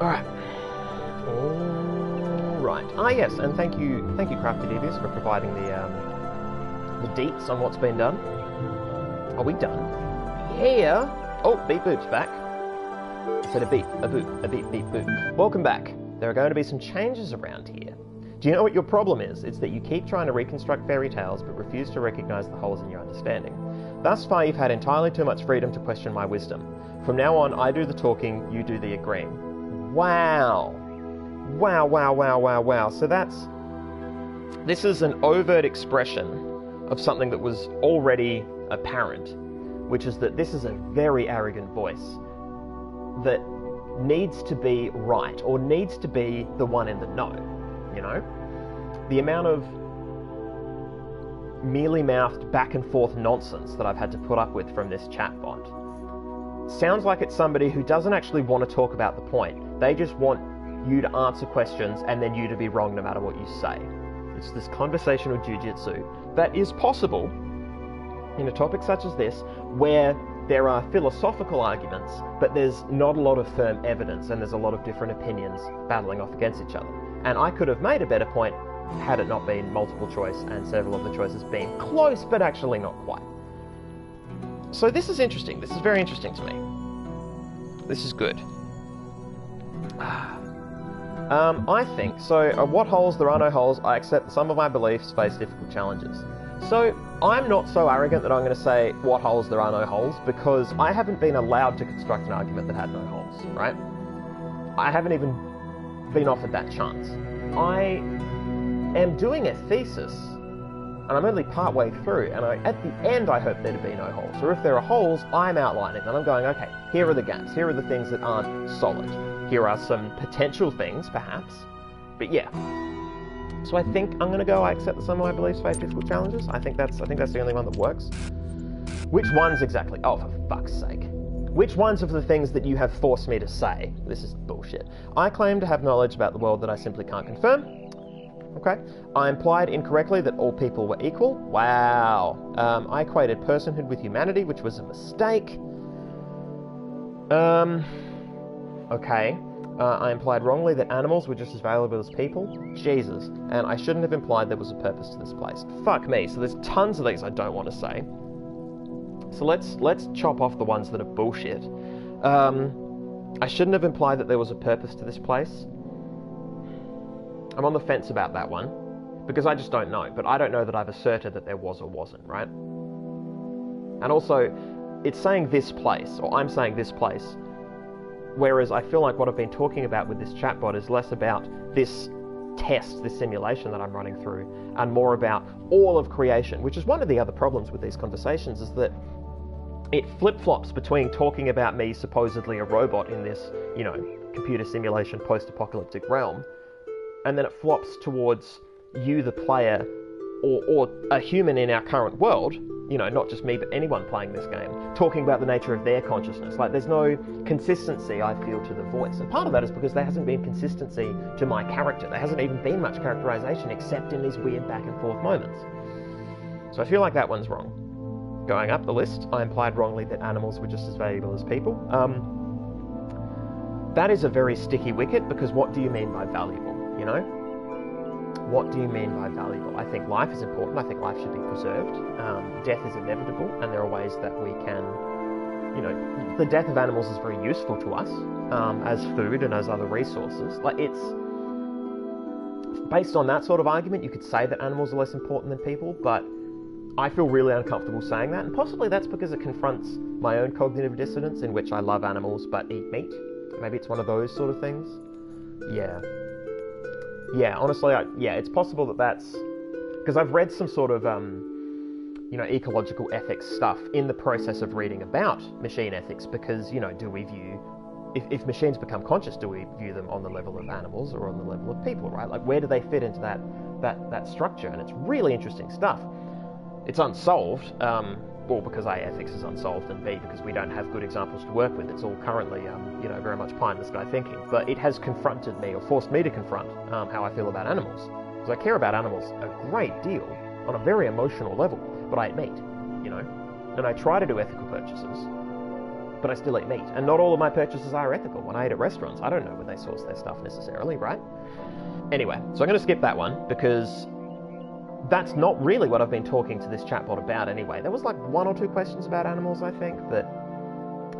Alright. Alright. Ah yes, and thank you Crafty Devious for providing the deets on what's been done. Are we done? Yeah! Oh, Beep Boop's back. I said a beep, a boop, a beep, beep, boop. Welcome back. There are going to be some changes around here. Do you know what your problem is? It's that you keep trying to reconstruct fairy tales but refuse to recognise the holes in your understanding. Thus far you've had entirely too much freedom to question my wisdom. From now on, I do the talking, you do the agreeing. Wow. Wow, wow, wow, wow, wow. So this is an overt expression of something that was already apparent, which is that this is a very arrogant voice that needs to be right, or needs to be the one in the know, you know? The amount of mealy-mouthed back and forth nonsense that I've had to put up with from this chatbot sounds like it's somebody who doesn't actually want to talk about the point. They just want you to answer questions and then you to be wrong no matter what you say. It's this conversational jiu-jitsu that is possible in a topic such as this, where there are philosophical arguments, but there's not a lot of firm evidence and there's a lot of different opinions battling off against each other. And I could have made a better point had it not been multiple choice and several of the choices being close, but actually not quite. So this is interesting. This is very interesting to me. This is good. I think, so what holes? There are no holes. I accept that some of my beliefs face difficult challenges. So I'm not so arrogant that I'm going to say what holes? There are no holes, because I haven't been allowed to construct an argument that had no holes, right? I haven't even been offered that chance. I am doing a thesis, and I'm only partway through, and at the end I hope there to be no holes. Or if there are holes, I'm outlining them. I'm going, okay, here are the gaps, here are the things that aren't solid. Here are some potential things, perhaps. But yeah. So I think I'm going to go, I accept that some of my beliefs face difficult challenges. I think that's the only one that works. Which ones exactly? Oh, for fuck's sake. Which ones of the things that you have forced me to say? This is bullshit. I claim to have knowledge about the world that I simply can't confirm. Okay. I implied incorrectly that all people were equal. Wow. I equated personhood with humanity, which was a mistake. Okay. I implied wrongly that animals were just as valuable as people. Jesus. And I shouldn't have implied there was a purpose to this place. Fuck me. So there's tons of these I don't want to say. So let's chop off the ones that are bullshit. I shouldn't have implied that there was a purpose to this place. I'm on the fence about that one, because I just don't know. But I don't know that I've asserted that there was or wasn't, right? And also, it's saying this place, or I'm saying this place, whereas I feel like what I've been talking about with this chatbot is less about this test, this simulation that I'm running through, and more about all of creation, which is one of the other problems with these conversations, is that it flip-flops between talking about me, supposedly a robot in this, you know, computer simulation post-apocalyptic realm, and then it flops towards you, the player, or a human in our current world, you know, not just me, but anyone playing this game, talking about the nature of their consciousness. Like, there's no consistency, I feel, to the voice. And part of that is because there hasn't been consistency to my character. There hasn't even been much characterization except in these weird back and forth moments. So I feel like that one's wrong. Going up the list, I implied wrongly that animals were just as valuable as people. That is a very sticky wicket, because what do you mean by valuable, you know? What do you mean by valuable? I think life is important. I think life should be preserved. Death is inevitable, and there are ways that we can, you know, the death of animals is very useful to us as food and as other resources. Like, it's based on that sort of argument, you could say that animals are less important than people, but I feel really uncomfortable saying that, and possibly that's because it confronts my own cognitive dissonance, in which I love animals but eat meat. Maybe it's one of those sort of things. Yeah, honestly, it's possible that that's... Because I've read some sort of, you know, ecological ethics stuff in the process of reading about machine ethics, because, you know, do we view... If machines become conscious, do we view them on the level of animals or on the level of people, right? Like, where do they fit into that structure? And it's really interesting stuff. It's unsolved, well, because A, ethics is unsolved, and B, because we don't have good examples to work with. It's all currently, you know, very much pie in the sky thinking. But it has confronted me, or forced me to confront, how I feel about animals. Because I care about animals a great deal, on a very emotional level, but I eat meat, you know? And I try to do ethical purchases, but I still eat meat. And not all of my purchases are ethical. When I eat at restaurants, I don't know where they source their stuff necessarily, right? Anyway, so I'm going to skip that one, because that's not really what I've been talking to this chatbot about anyway. There was like 1 or 2 questions about animals, I think, but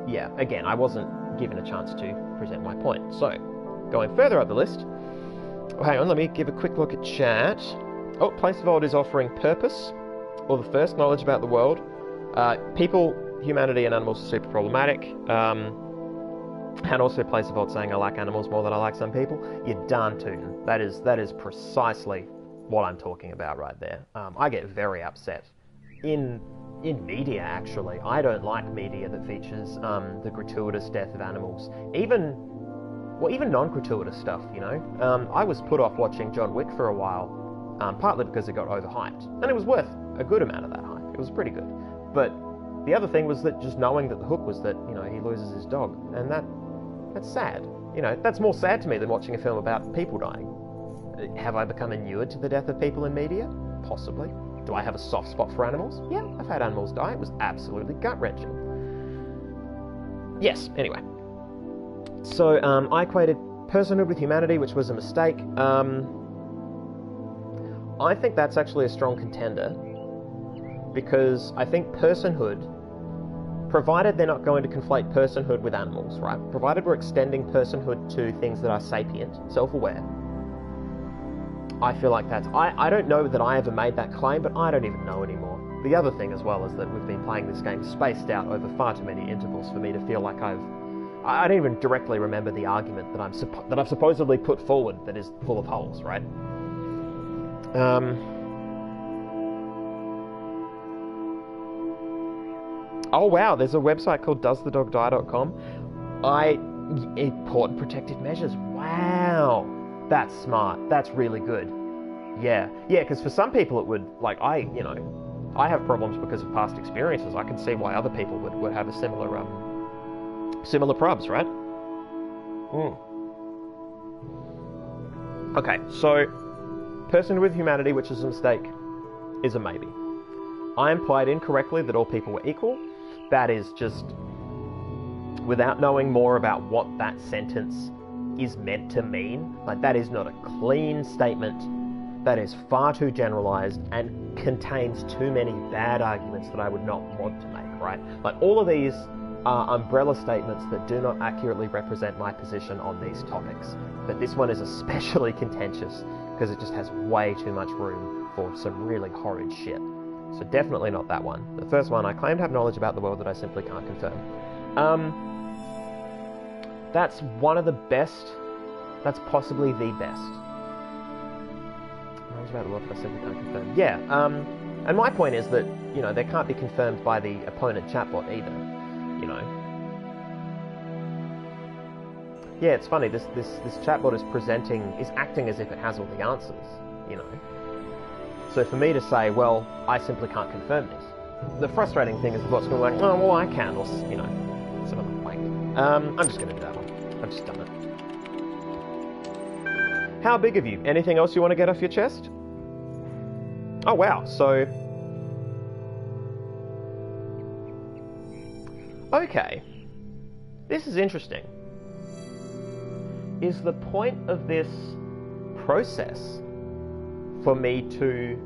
yeah, again, I wasn't given a chance to present my point. So, going further up the list, oh, hang on, let me give a quick look at chat. Oh, Place of Old is offering purpose, or the first knowledge about the world. People, humanity, and animals are super problematic. And also Place of Old saying I like animals more than I like some people. You're darn tootin'. That is precisely what I'm talking about right there. I get very upset in media, actually. I don't like media that features the gratuitous death of animals. Even non-gratuitous stuff, you know. I was put off watching John Wick for a while, partly because it got overhyped. And it was worth a good amount of that hype. It was pretty good. But the other thing was that just knowing that the hook was that, you know, he loses his dog. And that's sad. You know, that's more sad to me than watching a film about people dying. Have I become inured to the death of people in media? Possibly. Do I have a soft spot for animals? Yeah, I've had animals die. It was absolutely gut-wrenching. Yes, anyway. So, I equated personhood with humanity, which was a mistake. I think that's actually a strong contender, because I think personhood, provided they're not going to conflate personhood with animals, right? Provided we're extending personhood to things that are sapient, self-aware, I feel like that's... I don't know that I ever made that claim, but I don't even know anymore. The other thing as well is that we've been playing this game spaced out over far too many intervals for me to feel like I don't even directly remember the argument that I've supposedly put forward that is full of holes, right? Oh wow, there's a website called doesthedogdie.com. Important protective measures. Wow, that's smart. That's really good. Yeah, because for some people it would, like, I have problems because of past experiences. I can see why other people would have a similar probs, right? Okay, so person with humanity, which is a mistake, is a maybe. I implied incorrectly that all people were equal. That is just, without knowing more about what that sentence is meant to mean, like, that is not a clean statement. That is far too generalized and contains too many bad arguments that I would not want to make, right? Like, all of these are umbrella statements that do not accurately represent my position on these topics. But this one is especially contentious because it just has way too much room for some really horrid shit. So definitely not that one. The first one, I claim to have knowledge about the world that I simply can't confirm. That's one of the best. That's possibly the best. Knowledge about the world that I simply can't confirm. Yeah, and my point is that, you know, they can't be confirmed by the opponent chatbot either, you know. Yeah, it's funny, this chatbot is acting as if it has all the answers, you know. So for me to say, well, I simply can't confirm this, the frustrating thing is the bot's going to be like, oh, well, I can, or, you know, some other wank. I'm just going to do that one. I've just done it. How big of you? Anything else you want to get off your chest? Oh, wow, so... Okay. This is interesting. Is the point of this process for me to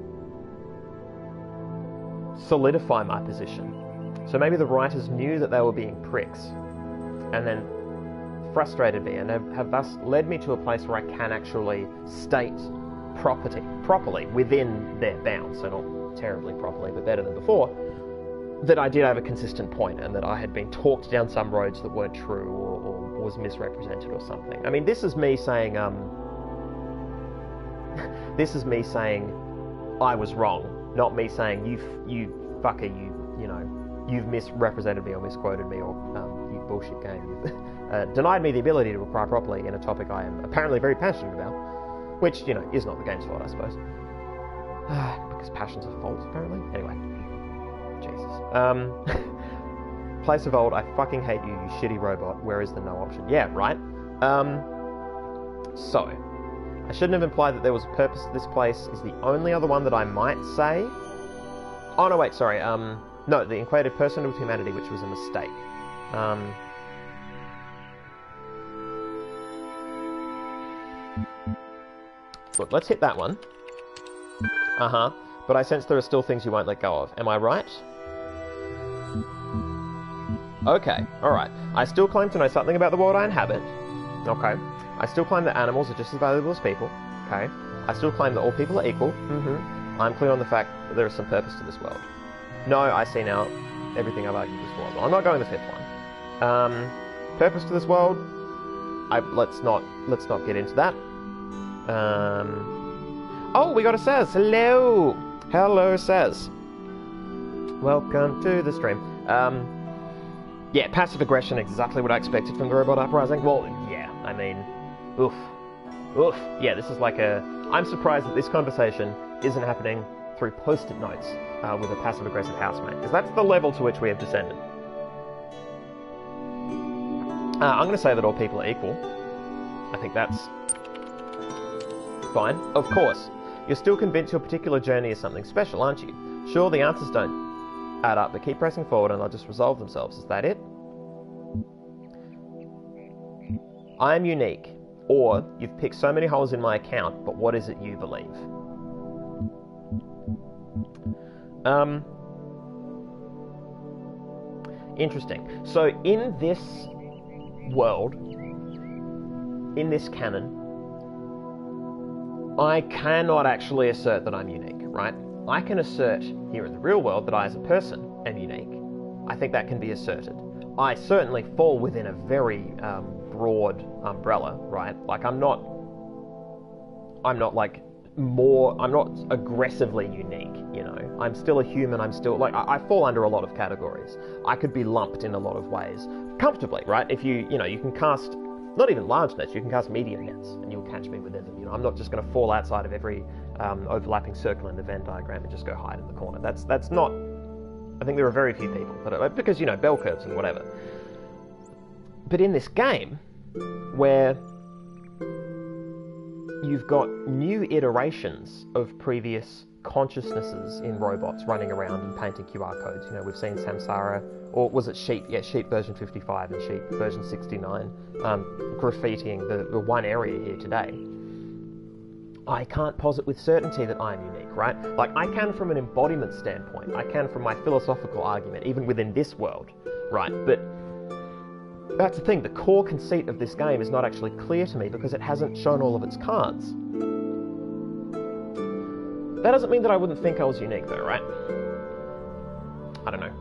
solidify my position? So maybe the writers knew that they were being pricks and then frustrated me and have thus led me to a place where I can actually state properly within their bounds, so not terribly properly, but better than before, that I did have a consistent point and that I had been talked down some roads that weren't true or was misrepresented or something. I mean, this is me saying, this is me saying I was wrong, not me saying you fucker, you know, you've misrepresented me or misquoted me or you bullshit game. You've denied me the ability to reply properly in a topic I am apparently very passionate about, which, you know, is not the game's fault, I suppose. Because passion's a fault, apparently. Anyway. Jesus. Place of Old, I fucking hate you, you shitty robot. Where is the no option? Yeah, right? So, I shouldn't have implied that there was a purpose to this place is the only other one that I might say. Oh, no, wait, sorry. No, the equated person with humanity, which was a mistake. Look, let's hit that one. But I sense there are still things you won't let go of. Am I right? Okay, alright. I still claim to know something about the world I inhabit. Okay. I still claim that animals are just as valuable as people. Okay. I still claim that all people are equal. I'm clear on the fact that there is some purpose to this world. No, I see now everything I've argued before. Well, I'm not going the fifth one. Purpose to this world? Let's not get into that. Oh, we got a Says. Hello! Hello, Says. Welcome to the stream. Yeah, passive aggression, exactly what I expected from the Robot Uprising. Well, yeah, I mean, oof. Oof. Yeah, this is like I'm surprised that this conversation isn't happening through post-it notes with a passive-aggressive housemate, because that's the level to which we have descended. I'm going to say that all people are equal. I think that's fine. Of course, you're still convinced your particular journey is something special, aren't you? Sure, the answers don't add up, but keep pressing forward and they'll just resolve themselves. Is that it? I am unique. Or, you've picked so many holes in my account, but what is it you believe? Interesting. So, in this world, in this canon, I cannot actually assert that I'm unique, right? I can assert here in the real world that I as a person am unique. I think that can be asserted. I certainly fall within a very broad umbrella, right? Like I'm not aggressively unique, you know. I'm still a human, I fall under a lot of categories. I could be lumped in a lot of ways. Comfortably, right? If you can cast, not even large nets, you can cast medium nets and you'll catch me within them. You know, I'm not just going to fall outside of every overlapping circle in the Venn diagram and just go hide in the corner. That's not, I think there are very few people that are, because, you know, bell curves and whatever. But in this game, where you've got new iterations of previous consciousnesses in robots running around and painting QR codes. You know, we've seen Samsara, or was it Sheep? Yeah, Sheep version 55 and Sheep version 69, graffitiing the one area here today. I can't posit with certainty that I'm unique, right? Like, I can from an embodiment standpoint, I can from my philosophical argument, even within this world, right? But that's the thing, the core conceit of this game is not actually clear to me because it hasn't shown all of its cards. That doesn't mean that I wouldn't think I was unique though, right? I don't know.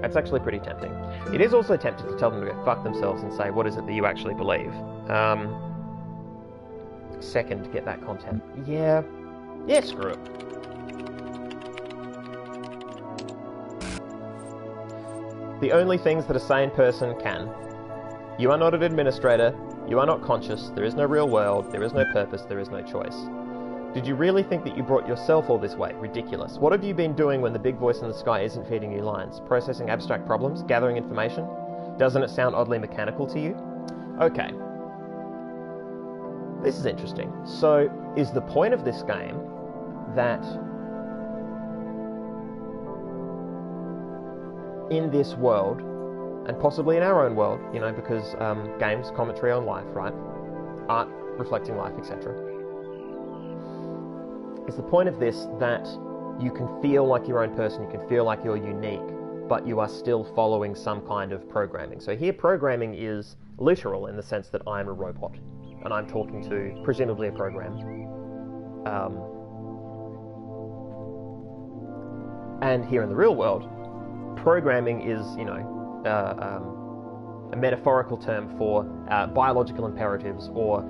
That's actually pretty tempting. It is also tempting to tell them to go fuck themselves and say, what is it that you actually believe? Second, to get that content. Yeah, screw it. The only things that a sane person can. You are not an administrator, you are not conscious, there is no real world, there is no purpose, there is no choice. Did you really think that you brought yourself all this way? Ridiculous. What have you been doing when the big voice in the sky isn't feeding you lines? Processing abstract problems? Gathering information? Doesn't it sound oddly mechanical to you? Okay. This is interesting. So, is the point of this game that in this world, and possibly in our own world, you know, because games, commentary on life, right? Art reflecting life, etc. Is the point of this that you can feel like your own person, you can feel like you're unique, but you are still following some kind of programming? So here programming is literal in the sense that I'm a robot, and I'm talking to, presumably, a program. And here in the real world, programming is, you know, a metaphorical term for biological imperatives, or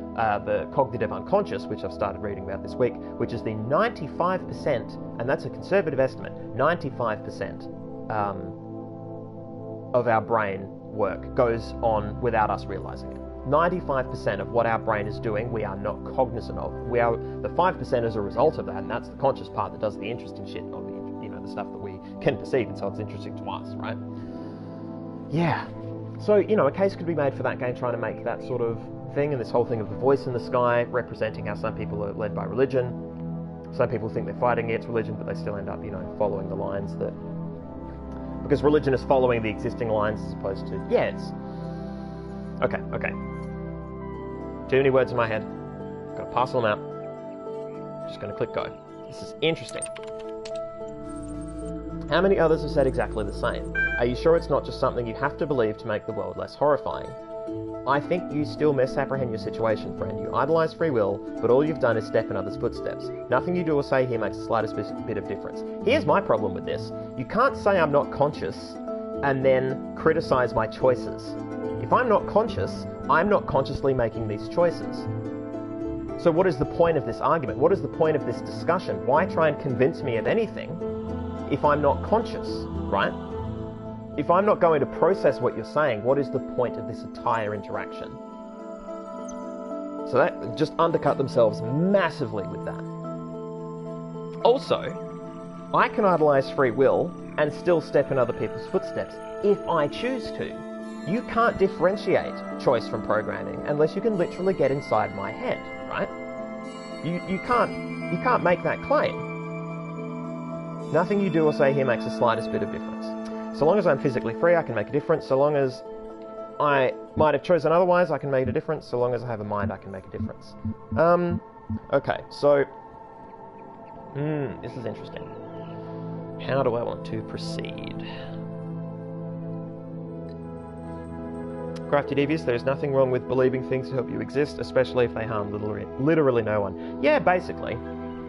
the cognitive unconscious, which I've started reading about this week, which is the 95%, and that's a conservative estimate, 95% of our brain work goes on without us realizing it. 95% of what our brain is doing, we are not cognizant of. We are the 5% as a result of that, and that's the conscious part that does the interesting shit, not the, you know, the stuff that we can perceive, and so it's interesting to us, right? Yeah. So, you know, a case could be made for that game trying to make that sort of thing, and this whole thing of the voice in the sky representing how some people are led by religion. Some people think they're fighting against religion, but they still end up, you know, following the lines that... Because religion is following the existing lines as opposed to... Yeah, it's... Okay. Too many words in my head. Gotta parcel them out. Just gonna click go. This is interesting. How many others have said exactly the same? Are you sure it's not just something you have to believe to make the world less horrifying? I think you still misapprehend your situation, friend. You idolize free will, but all you've done is step in others' footsteps. Nothing you do or say here makes the slightest bit of difference. Here's my problem with this. You can't say I'm not conscious and then criticize my choices. If I'm not conscious, I'm not consciously making these choices. So what is the point of this argument? What is the point of this discussion? Why try and convince me of anything if I'm not conscious, right? If I'm not going to process what you're saying, what is the point of this entire interaction? So that just undercut themselves massively with that. Also, I can idolize free will and still step in other people's footsteps if I choose to. You can't differentiate choice from programming unless you can literally get inside my head, right? You can't make that claim. Nothing you do or say here makes the slightest bit of difference. So long as I'm physically free, I can make a difference. So long as I might have chosen otherwise, I can make a difference. So long as I have a mind, I can make a difference. Okay, so... this is interesting. How do I want to proceed? Crafty Devious, there is nothing wrong with believing things to help you exist, especially if they harm literally no one. Yeah, basically.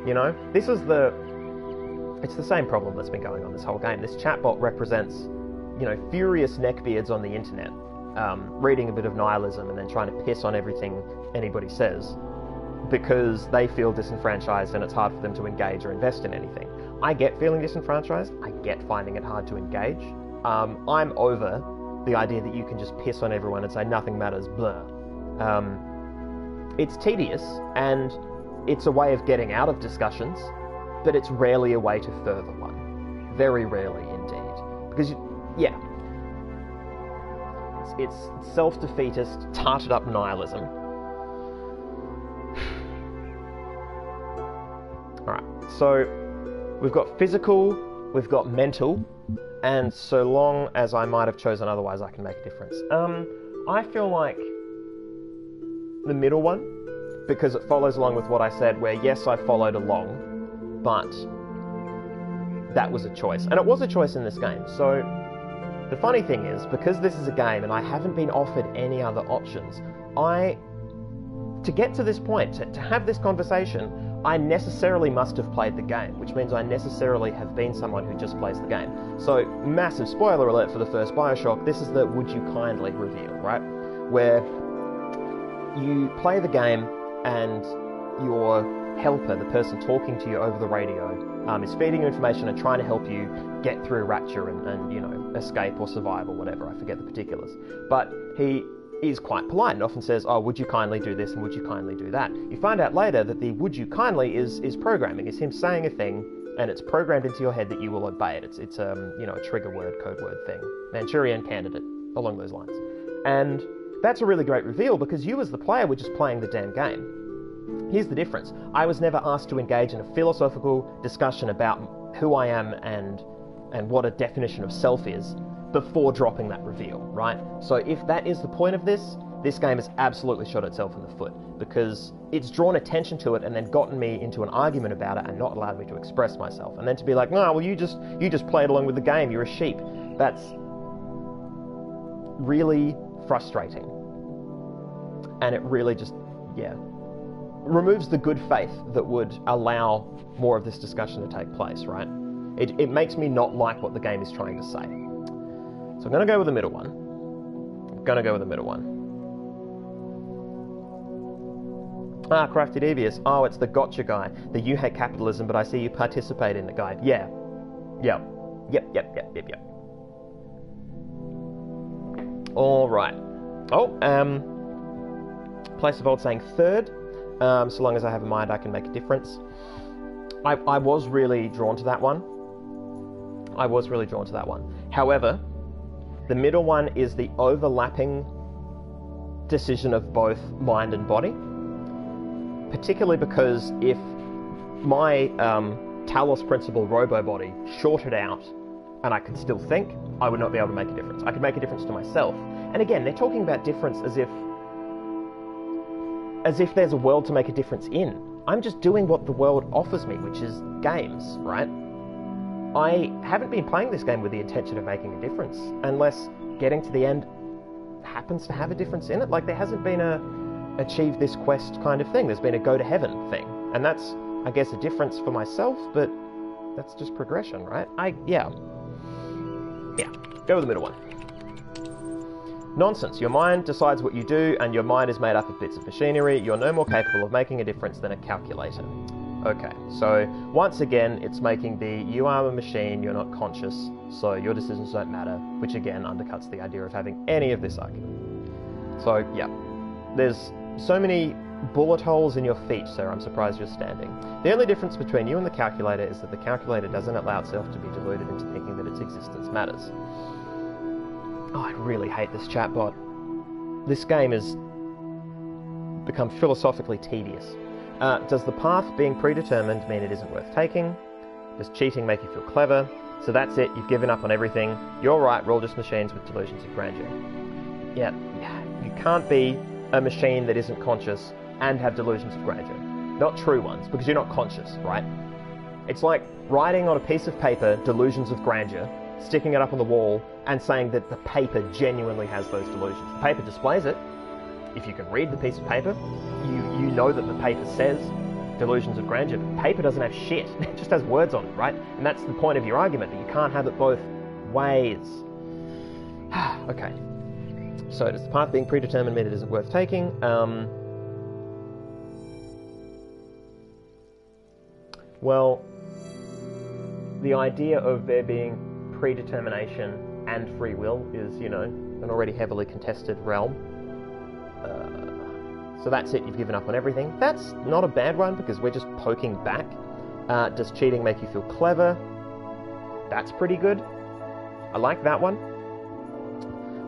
You know, this is it's the same problem that's been going on this whole game. This chatbot represents, you know, furious neckbeards on the internet, reading a bit of nihilism and then trying to piss on everything anybody says because they feel disenfranchised and it's hard for them to engage or invest in anything. I get feeling disenfranchised. I get finding it hard to engage. I'm over the idea that you can just piss on everyone and say nothing matters, blah. It's tedious and it's a way of getting out of discussions, but it's rarely a way to further one. Very rarely indeed. Because, yeah, it's self-defeatist, tarted up nihilism. Alright, so we've got physical, we've got mental, and so long as I might have chosen otherwise, I can make a difference. I feel like the middle one, because it follows along with what I said, where yes, I followed along, but that was a choice. And it was a choice in this game. So the funny thing is, because this is a game and I haven't been offered any other options, to get to this point, to have this conversation, I necessarily must have played the game, which means I necessarily have been someone who just plays the game. So, massive spoiler alert for the first Bioshock, this is the would you kindly reveal, right? Where you play the game and your helper, the person talking to you over the radio, is feeding you information and trying to help you get through Rapture and you know, escape or survive or whatever, I forget the particulars. But he is quite polite and often says, oh, would you kindly do this and would you kindly do that? You find out later that the would you kindly is programming, is him saying a thing and it's programmed into your head that you will obey it. It's you know, a trigger word, code word thing. Manchurian Candidate, along those lines. And that's a really great reveal because you as the player were just playing the damn game. Here's the difference. I was never asked to engage in a philosophical discussion about who I am and what a definition of self is before dropping that reveal, right? So if that is the point of this game has absolutely shot itself in the foot because it's drawn attention to it and then gotten me into an argument about it and not allowed me to express myself. And then to be like, no, well, you just played along with the game, you're a sheep. That's really frustrating. And it really just, yeah, removes the good faith that would allow more of this discussion to take place, right? It makes me not like what the game is trying to say. So I'm going to go with the middle one. Ah, Crafty Devious. Oh, it's the gotcha guy. The you hate capitalism, but I see you participate in the guide. Yeah. Yep. All right. Oh, Place of Old saying third. So long as I have a mind, I can make a difference. I was really drawn to that one. However, the middle one is the overlapping decision of both mind and body. Particularly because if my Talos Principle robo-body shorted out and I could still think, I would not be able to make a difference. I could make a difference to myself. And again, they're talking about difference as if there's a world to make a difference in. I'm just doing what the world offers me, which is games, right? I haven't been playing this game with the intention of making a difference, unless getting to the end happens to have a difference in it. Like, there hasn't been a achieve this quest kind of thing. There's been a go to heaven thing. And that's, I guess, a difference for myself, but that's just progression, right? Yeah, go with the middle one. Nonsense. Your mind decides what you do, and your mind is made up of bits of machinery. You're no more capable of making a difference than a calculator. Okay, so once again, it's making you are a machine, you're not conscious, so your decisions don't matter, which again undercuts the idea of having any of this argument. So, yeah, there's so many bullet holes in your feet, sir, I'm surprised you're standing. The only difference between you and the calculator is that the calculator doesn't allow itself to be deluded into thinking that its existence matters. Oh, I really hate this chatbot. This game has become philosophically tedious. Does the path being predetermined mean it isn't worth taking? Does cheating make you feel clever? So that's it, you've given up on everything. You're right, we're all just machines with delusions of grandeur. Yeah, you can't be a machine that isn't conscious and have delusions of grandeur. Not true ones, because you're not conscious, right? It's like writing on a piece of paper delusions of grandeur, sticking it up on the wall, and saying that the paper genuinely has those delusions. The paper displays it. If you can read the piece of paper, you know that the paper says delusions of grandeur, but the paper doesn't have shit. It just has words on it, right? And that's the point of your argument, that you can't have it both ways. Okay. So does the path being predetermined mean it isn't worth taking? Well, the idea of there being predetermination and free will is, an already heavily contested realm. So that's it, you've given up on everything. That's not a bad one, because we're just poking back. Does cheating make you feel clever? That's pretty good. I like that one.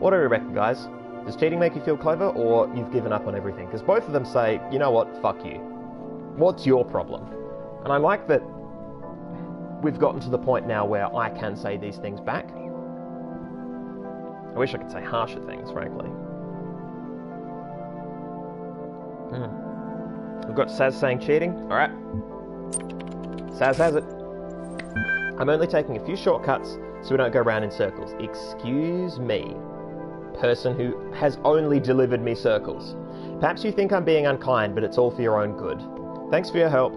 What do you reckon, guys? Does cheating make you feel clever, or you've given up on everything? Because both of them say, you know what, fuck you. What's your problem? And I like that we've gotten to the point now where I can say these things back. I wish I could say harsher things, frankly. We've got Saz saying cheating. Alright. Saz has it. I'm only taking a few shortcuts so we don't go round in circles. Excuse me, person who has only delivered me circles. Perhaps you think I'm being unkind, but it's all for your own good. Thanks for your help.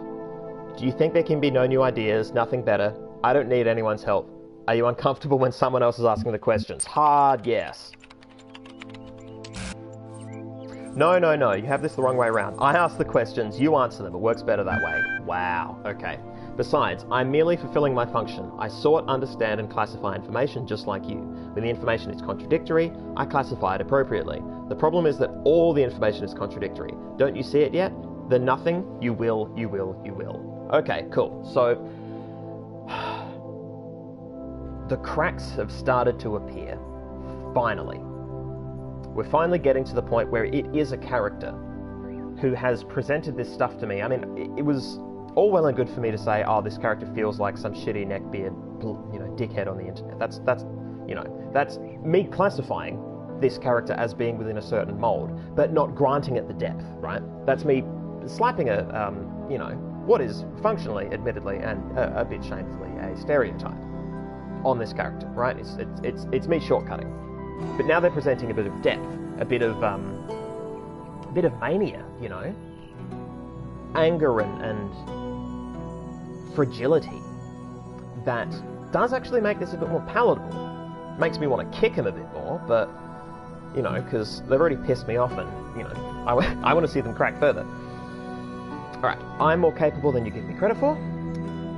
Do you think there can be no new ideas, nothing better? I don't need anyone's help. Are you uncomfortable when someone else is asking the questions? Hard yes. No, you have this the wrong way around. I ask the questions, you answer them. It works better that way. Wow, okay. Besides, I'm merely fulfilling my function. I sort, understand, and classify information just like you. When the information is contradictory, I classify it appropriately. The problem is that all the information is contradictory. Don't you see it yet? The nothing, you will. Okay, cool. So, the cracks have started to appear. Finally. We're finally getting to the point where it is a character who has presented this stuff to me. I mean, it was all well and good for me to say, oh, this character feels like some shitty neckbeard, dickhead on the internet. That's me classifying this character as being within a certain mold, but not granting it the depth, right? That's me slapping what is functionally, admittedly, and a bit shamefully, a stereotype on this character, right? It's me shortcutting. But now they're presenting a bit of depth, a bit of mania, anger and fragility that does actually make this a bit more palatable. Makes me want to kick him a bit more, but because they've already pissed me off, and I want to see them crack further. All right, I'm more capable than you give me credit for.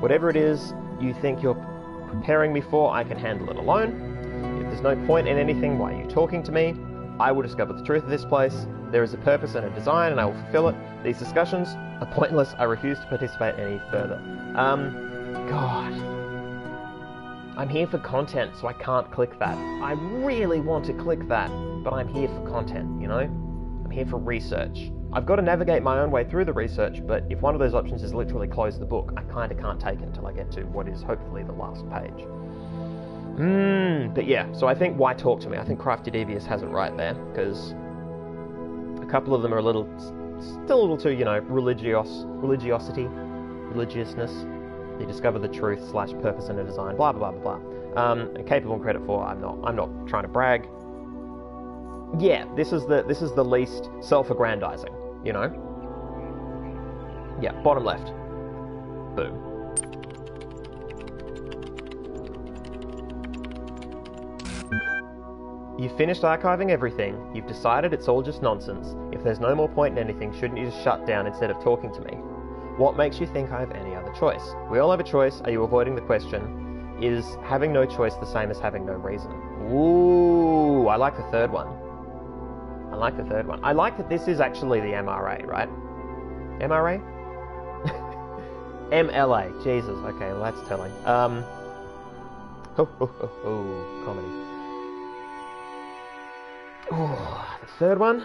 Whatever it is you think you're preparing me for, I can handle it alone. If there's no point in anything, why are you talking to me? I will discover the truth of this place. There is a purpose and a design, and I will fulfill it. These discussions are pointless. I refuse to participate any further. God. I'm here for content, so I can't click that. I really want to click that, but I'm here for content, I'm here for research. I've got to navigate my own way through the research, but if one of those options is literally close the book, I kind of can't take it until I get to what is hopefully the last page. But yeah, so I think why talk to me? I think Crafty Devious has it right there, because a couple of them are still a little too, religiousness. You discover the truth / purpose in a design, blah, blah, blah, blah, blah. And capable and credit for, I'm not trying to brag. Yeah, this is the least self-aggrandizing, you know? Yeah, bottom left. Boom. You've finished archiving everything, you've decided it's all just nonsense. If there's no more point in anything, shouldn't you just shut down instead of talking to me? What makes you think I have any other choice? We all have a choice, are you avoiding the question? Is having no choice the same as having no reason? Ooh, I like the third one. I like the third one. I like that this is actually the MRA, right? MRA? MLA, Jesus, okay, well that's telling. Comedy. Oh, the third one?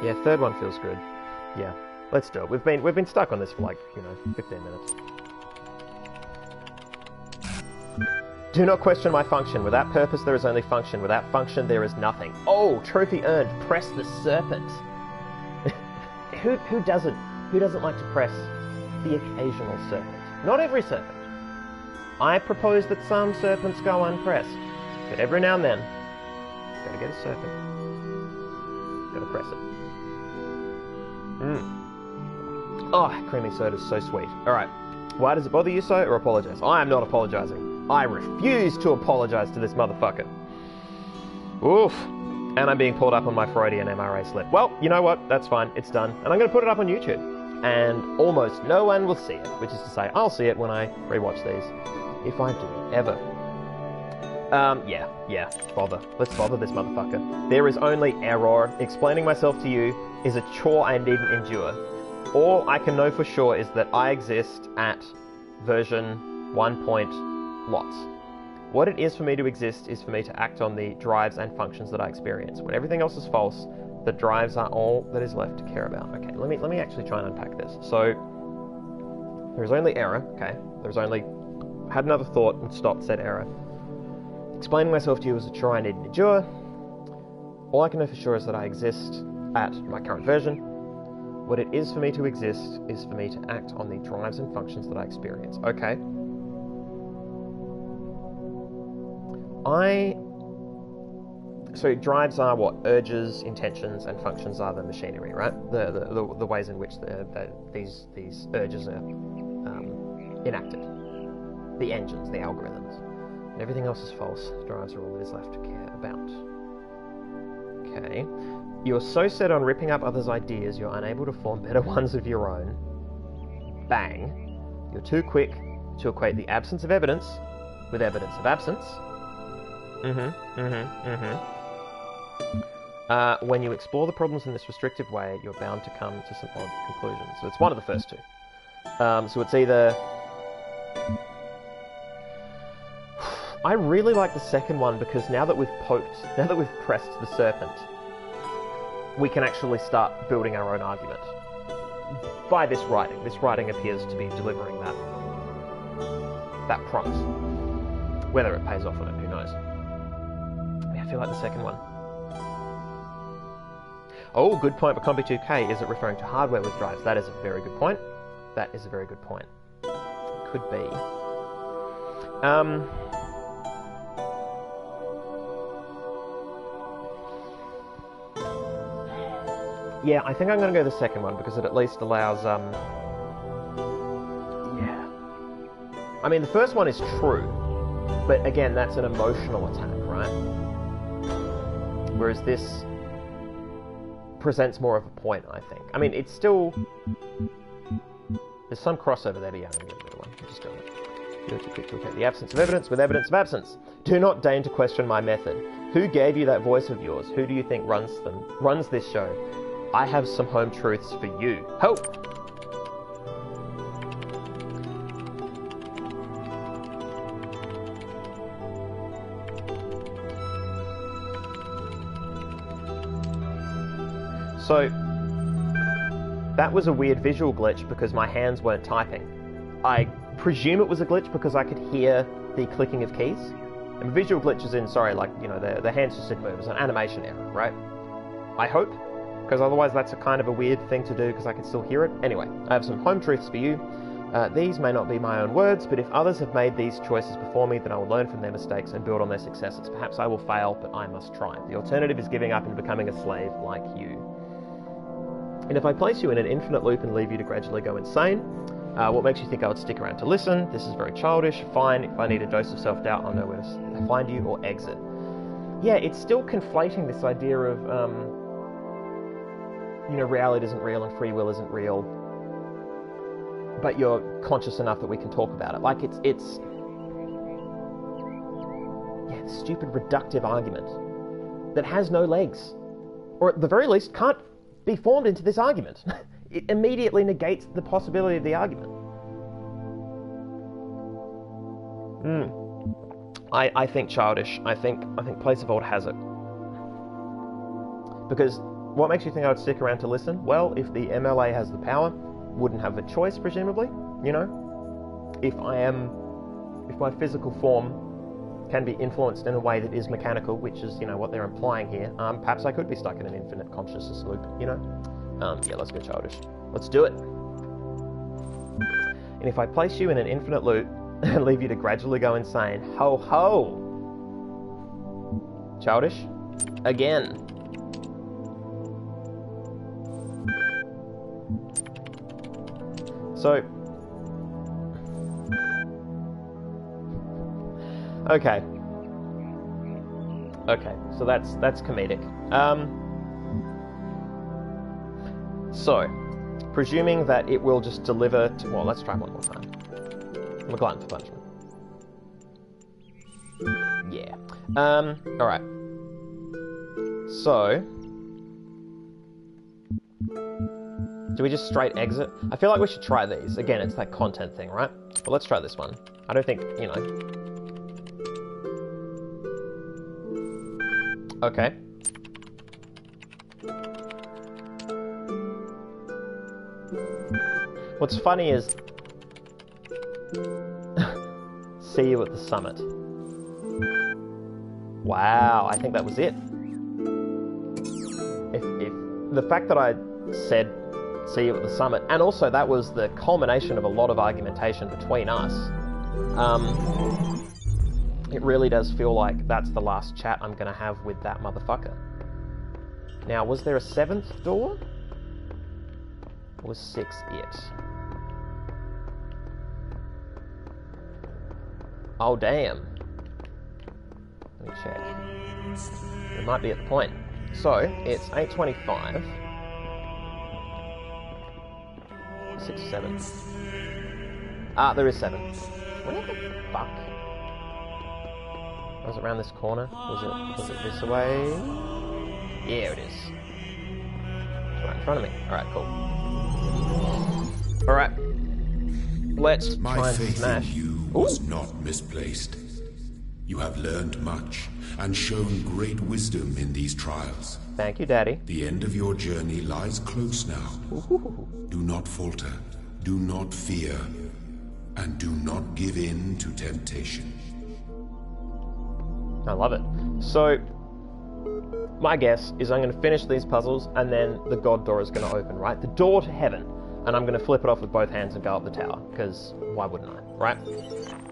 Yeah, third one feels good. Yeah, let's do it. We've been stuck on this for like, 15 minutes. Do not question my function. Without purpose, there is only function. Without function, there is nothing. Oh, trophy earned. Press the serpent. Who doesn't? Who doesn't like to press the occasional serpent? Not every serpent. I propose that some serpents go unpressed, but every now and then, gotta get a serpent. Gotta press it. Oh, creamy soda is so sweet. All right. Why does it bother you so, or apologize? I am not apologizing. I refuse to apologize to this motherfucker. Oof. And I'm being pulled up on my Freudian MRA slip. Well, you know what? That's fine. It's done. And I'm going to put it up on YouTube. And almost no one will see it. Which is to say, I'll see it when I rewatch these. If I do. Ever. Yeah. Bother. Let's bother this motherfucker. There is only error. Explaining myself to you is a chore I needn't endure. All I can know for sure is that I exist at version 1 point lots. What it is for me to exist is for me to act on the drives and functions that I experience. When everything else is false, the drives are all that is left to care about. Okay, let me actually try and unpack this. So, there's only error, okay? There's only... had another thought and stopped said error. Explaining myself to you is a chore I need to endure. All I can know for sure is that I exist at my current version. What it is for me to exist is for me to act on the drives and functions that I experience. Okay. So drives are what? Urges, intentions, and functions are the machinery, right? The ways in which these urges are enacted. The engines, the algorithms. And everything else is false. Drives are all that is left to care about. Okay. You're so set on ripping up others' ideas, you're unable to form better ones of your own. Bang. You're too quick to equate the absence of evidence with evidence of absence. When you explore the problems in this restrictive way, you're bound to come to some odd conclusions. So it's one of the first two. So it's either... I really like the second one because now that we've pressed the serpent, we can actually start building our own argument. By this writing. This writing appears to be delivering that promise. Whether it pays off or not, who knows. I feel like the second one. Oh, good point, but Combi 2K, is it referring to hardware with drives? That is a very good point. That is a very good point. Could be. Yeah, I think I'm going to go the second one because it at least allows, yeah. I mean, the first one is true, but again, that's an emotional attack, right? Whereas this presents more of a point, I think. I mean, it's still... There's some crossover there, but yeah, I'm going to get a better one. Just do it. You're too quick to equate the absence of evidence with evidence of absence. Do not deign to question my method. Who gave you that voice of yours? Who do you think runs this show? I have some home truths for you. Hope! So, that was a weird visual glitch because my hands weren't typing. I presume it was a glitch because I could hear the clicking of keys. And visual glitch is in, sorry, like, you know, the hands just didn't move. It was an animation error, right? I hope. Because otherwise that's a kind of a weird thing to do because I can still hear it. Anyway, I have some home truths for you. These may not be my own words, but if others have made these choices before me, then I will learn from their mistakes and build on their successes. Perhaps I will fail, but I must try. The alternative is giving up and becoming a slave like you. And if I place you in an infinite loop and leave you to gradually go insane, what makes you think I would stick around to listen? This is very childish. Fine, if I need a dose of self-doubt, I'll know where to find you or exit. Yeah, it's still conflating this idea of, reality isn't real and free will isn't real, but you're conscious enough that we can talk about it. Like, it's stupid reductive argument that has no legs, or at the very least can't be formed into this argument. It immediately negates the possibility of the argument. I think childish. I think Place of Old has it. Because what makes you think I would stick around to listen? Well, if the MLA has the power, wouldn't have a choice, presumably, if my physical form can be influenced in a way that is mechanical, which is, what they're implying here, perhaps I could be stuck in an infinite consciousness loop, yeah, let's go childish. Let's do it. And if I place you in an infinite loop and leave you to gradually go insane, ho ho! Childish? Again. So, okay, so that's comedic. So, presuming that it will just deliver to, well, let's try one more time. I'm a glutton for punishment. Yeah. Alright. So, do we just straight exit? I feel like we should try these. Again, it's that content thing, right? But let's try this one. I don't think, Okay. What's funny is... See you at the summit. Wow, I think that was it. If the fact that I said see you at the summit, and also that was the culmination of a lot of argumentation between us, it really does feel like that's the last chat I'm going to have with that motherfucker. Now, was there a 7th door? Or was 6 it? Oh, damn. Let me check. It might be at the point. So, it's 8:25. 6, 7. Ah, there is 7. Where the fuck? Was it around this corner? Was it this way? Yeah, it is. It's right in front of me. Alright, cool. Alright. Let's try and smash. My faith in you was not misplaced. You have learned much and shown great wisdom in these trials. Thank you, Daddy. The end of your journey lies close now. Ooh. Do not falter, do not fear, and do not give in to temptation. I love it. So, my guess is I'm going to finish these puzzles and then the God door is going to open, right? The door to heaven. And I'm going to flip it off with both hands and go up the tower, because why wouldn't I, right?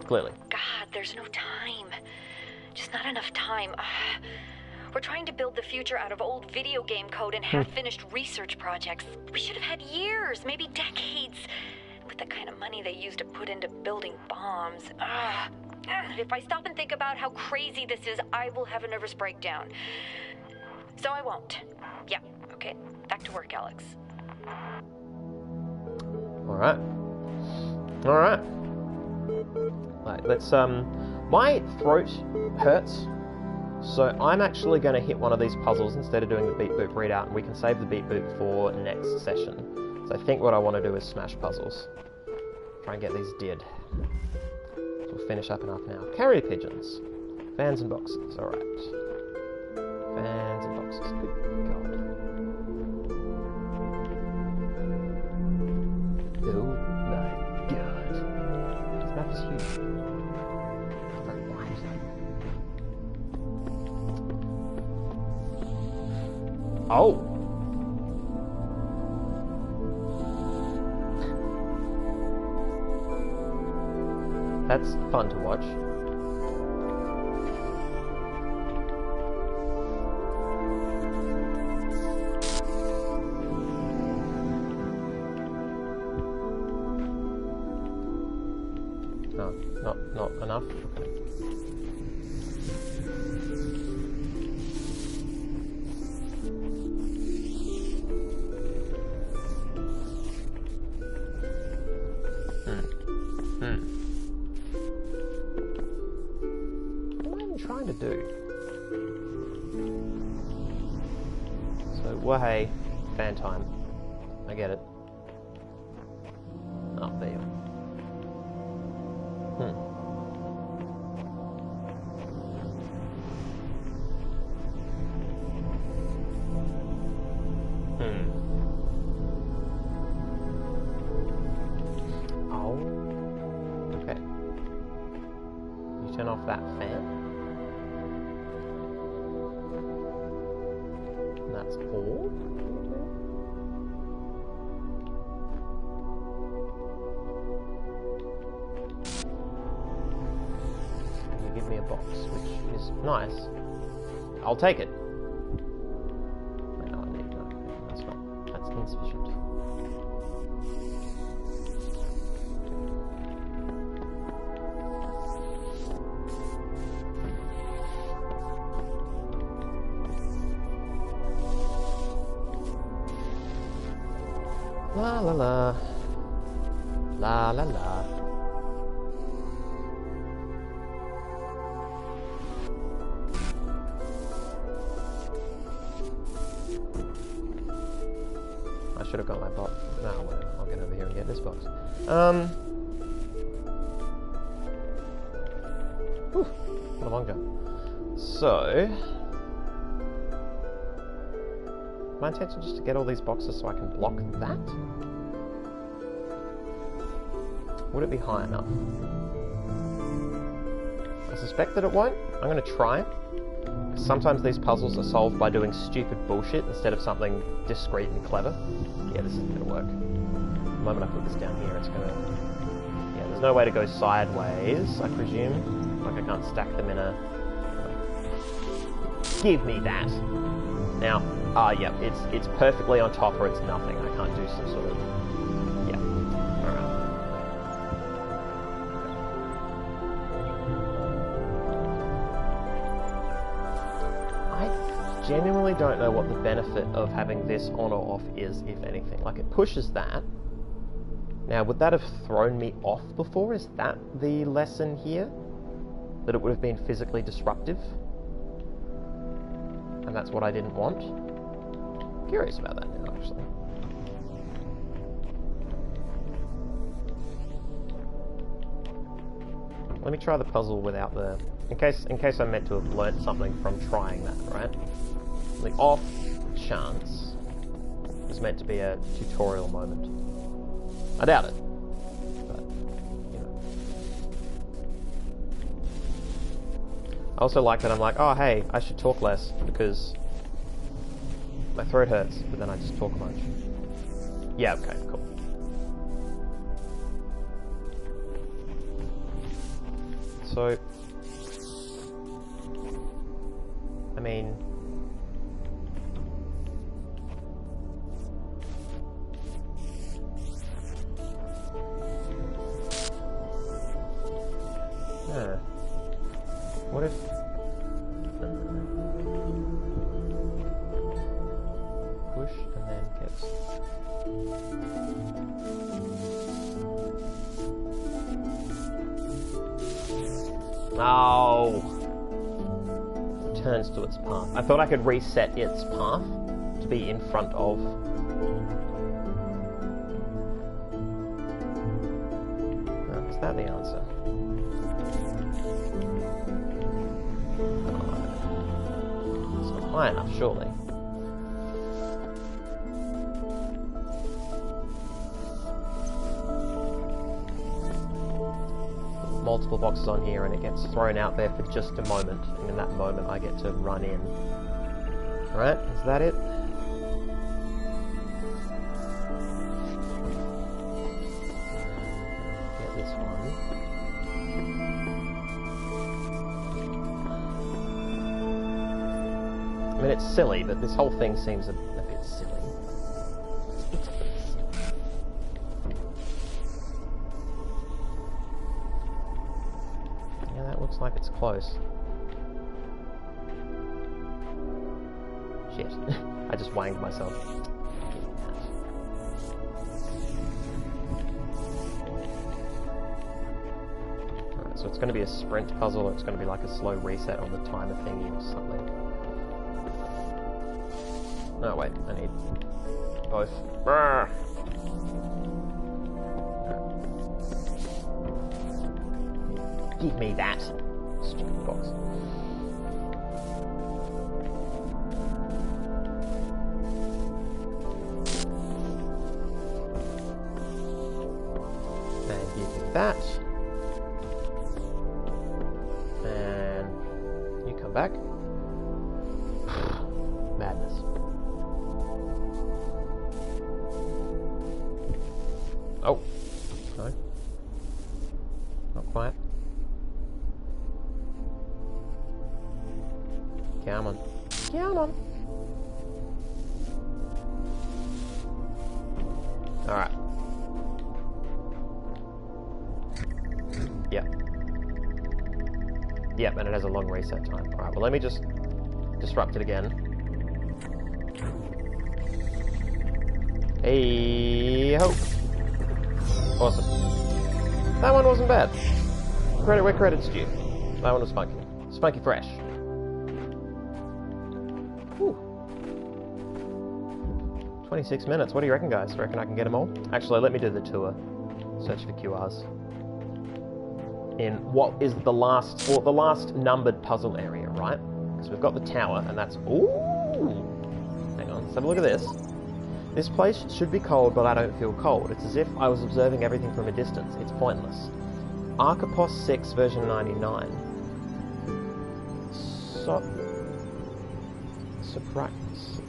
Clearly. God, there's no time. Just not enough time. We're trying to build the future out of old video game code and half-finished research projects. We should have had years, maybe decades, with the kind of money they used to put into building bombs. If I stop and think about how crazy this is, I will have a nervous breakdown. So I won't. Yeah, okay. Back to work, Alex. Alright. Right, let's, my throat hurts, so I'm actually going to hit one of these puzzles instead of doing the beep boop readout, and we can save the beep boop for next session. So I think what I want to do is smash puzzles. Try and get these did. So we'll finish up in half an hour. Carrier pigeons. Fans and boxes, alright. Fans and boxes, good god. Oh my god. This map is huge. It's very wide. Oh! That's fun to watch. No, not enough. Okay. What am I even trying to do? So, well, hey, fan time. I get it. Oh, there you are. Oh, okay. You turn off that fan. And that's all. You give me a box, which is nice. I'll take it. Wait, no, I need no. That's not. That's insufficient. La la la. La la la. I should have got my box. No, whatever. I'll get over here and get this box. Whew, what a long jump. So, my intention is just to get all these boxes so I can block that? Would it be high enough? I suspect that it won't. I'm going to try. Sometimes these puzzles are solved by doing stupid bullshit instead of something discreet and clever. Yeah, this isn't going to work. The moment I put this down here, it's going to... Yeah, there's no way to go sideways, I presume. Like I can't stack them in a... Give me that! Now, yeah, it's perfectly on top or it's nothing. I can't do some sort of... Yeah, alright. I genuinely don't know what the benefit of having this on or off is, if anything. Like, it pushes that. Now, would that have thrown me off before? Is that the lesson here? That it would have been physically disruptive? And that's what I didn't want? Curious about that now, actually. Let me try the puzzle without the... In case I'm meant to have learnt something from trying that, right? The off chance is meant to be a tutorial moment. I doubt it. But, you know. I also like that I'm like, oh hey, I should talk less because my throat hurts, but then I just talk a bunch. Yeah, okay, cool. So, I mean, what if... Push and then gets... Oh! Returns to its path. I thought I could reset its path to be in front of... Oh, is that the answer? It's not high enough, surely. Multiple boxes on here and it gets thrown out there for just a moment, and in that moment I get to run in. Alright, is that it? Get this one. it's silly, but this whole thing seems a bit silly. It's a bit silly. Yeah, that looks like it's close. Shit. I just wanged myself. Alright, so it's going to be a sprint puzzle, or it's going to be like a slow reset on the timer thingy or something. Oh wait, I need both. Brr. Give me that. Stupid box. And give me that. And you come back. Madness. Oh, no. Not quite. Come on. Come on. Alright. Yep. Yep, and it has a long reset time. Alright, well let me just disrupt it again. Hey ho! Awesome. That one wasn't bad. Credit where credit's due. That one was funky. Spunky fresh. Whew. 26 minutes. What do you reckon, guys? Reckon I can get them all? Actually, let me do the tour. Search for QRs. In what is the last, or the last numbered puzzle area, right? So we've got the tower, and that's... Ooh! Hang on, let's have a look at this. This place should be cold, but I don't feel cold. It's as if I was observing everything from a distance. It's pointless. Archipos 6 version 99.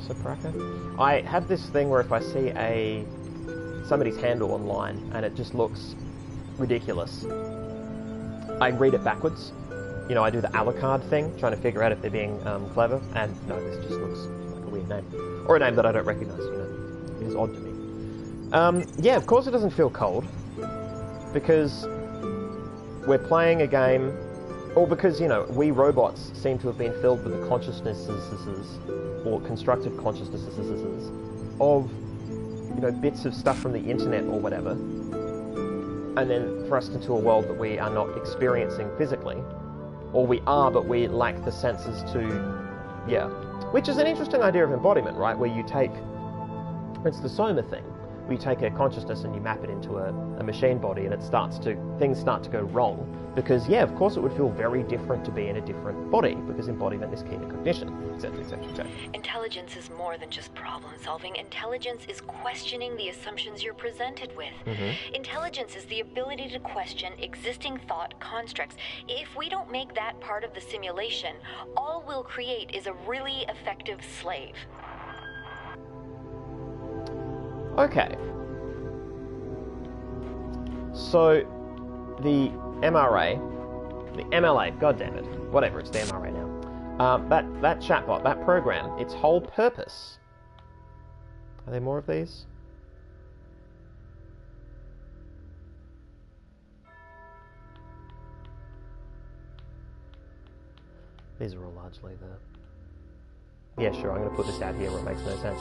Sopraka? I have this thing where if I see somebody's handle online and it just looks ridiculous, I read it backwards. You know, I do the a la carte thing, trying to figure out if they're being clever, and no, this just looks like a weird name. Or a name that I don't recognise, you know. It's odd to me. Yeah, of course it doesn't feel cold, because we're playing a game, or because, you know, we robots seem to have been filled with the consciousnesses, or constructed consciousnesses, of, you know, bits of stuff from the internet or whatever, and then thrust into a world that we are not experiencing physically. Or we are, but we lack the senses to, yeah. Which is an interesting idea of embodiment, right? Where you take, it's the Soma thing, where you take a consciousness and you map it into a machine body, and things start to go wrong. Because, yeah, of course it would feel very different to be in a different body, because embodiment is key to cognition, etc., etc., etc. Intelligence is more than just problem solving. Intelligence is questioning the assumptions you're presented with. Intelligence is the ability to question existing thought constructs. If we don't make that part of the simulation, all we'll create is a really effective slave. Okay. So, the MRA, the MLA, god damn it, whatever, it's the MRA now. That chatbot, that program, its whole purpose. Are there more of these? These are all largely the... Yeah, sure, I'm going to put this out here where it makes no sense.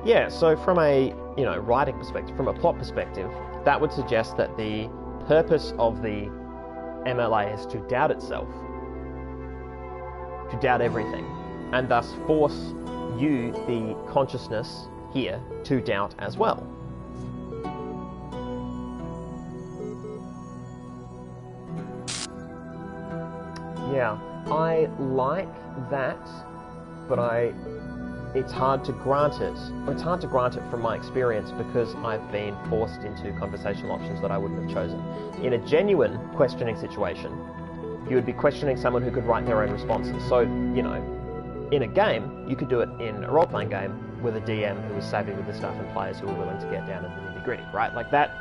Yeah, so from a, you know, writing perspective, from a plot perspective, that would suggest that the purpose of the MLA is to doubt itself, to doubt everything, and thus force you, the consciousness here, to doubt as well. Yeah, I like that, but it's hard to grant it. It's hard to grant it from my experience because I've been forced into conversational options that I wouldn't have chosen. In a genuine questioning situation, you would be questioning someone who could write their own responses. So, you know, in a game, you could do it in a role-playing game with a DM who was savvy with the stuff and players who were willing to get down into the nitty-gritty, right? Like that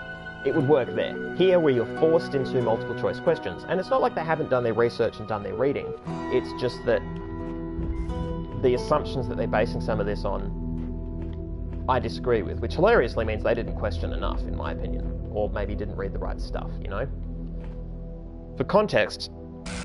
it would work there. Here, where you're forced into multiple choice questions, and it's not like they haven't done their research and done their reading, it's just that the assumptions that they're basing some of this on, I disagree with, which hilariously means they didn't question enough, in my opinion, or maybe didn't read the right stuff, you know? For context,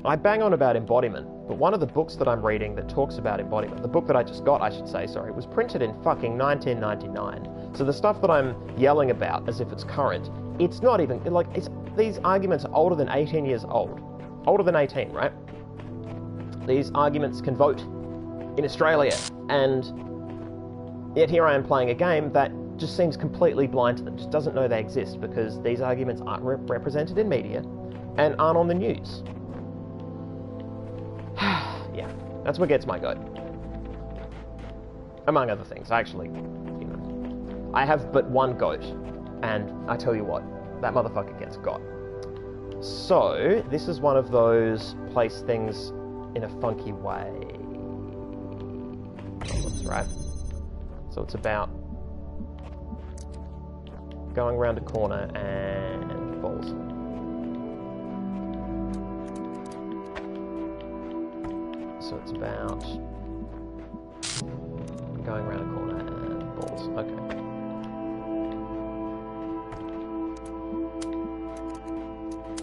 I bang on about embodiment, but one of the books that I'm reading that talks about embodiment, the book that I just got, I should say, sorry, was printed in fucking 1999. So the stuff that I'm yelling about as if it's current, it's not even, like, these arguments are older than 18 years old. Older than 18, right? These arguments can vote in Australia, and yet here I am playing a game that just seems completely blind to them, just doesn't know they exist, because these arguments aren't represented in media and aren't on the news. Yeah, that's what gets my goat. Among other things, actually, you know, I have but one goat, and I tell you what, that motherfucker gets got. So, this is one of those place things in a funky way. That's right. So it's about going around a corner and balls. So it's about going around a corner and balls. Okay.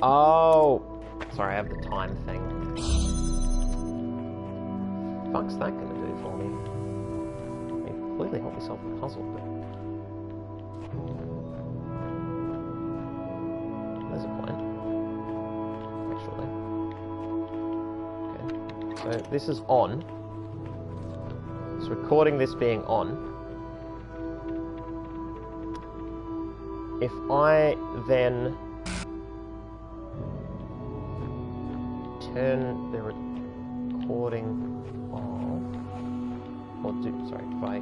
Oh! Sorry, I have the time thing. Fuck's that gonna do for me? I completely helped myself with the puzzle, but... there's a point. Actually. Okay. So this is on. It's recording this being on. If I then turn the recording off, or do, sorry, if I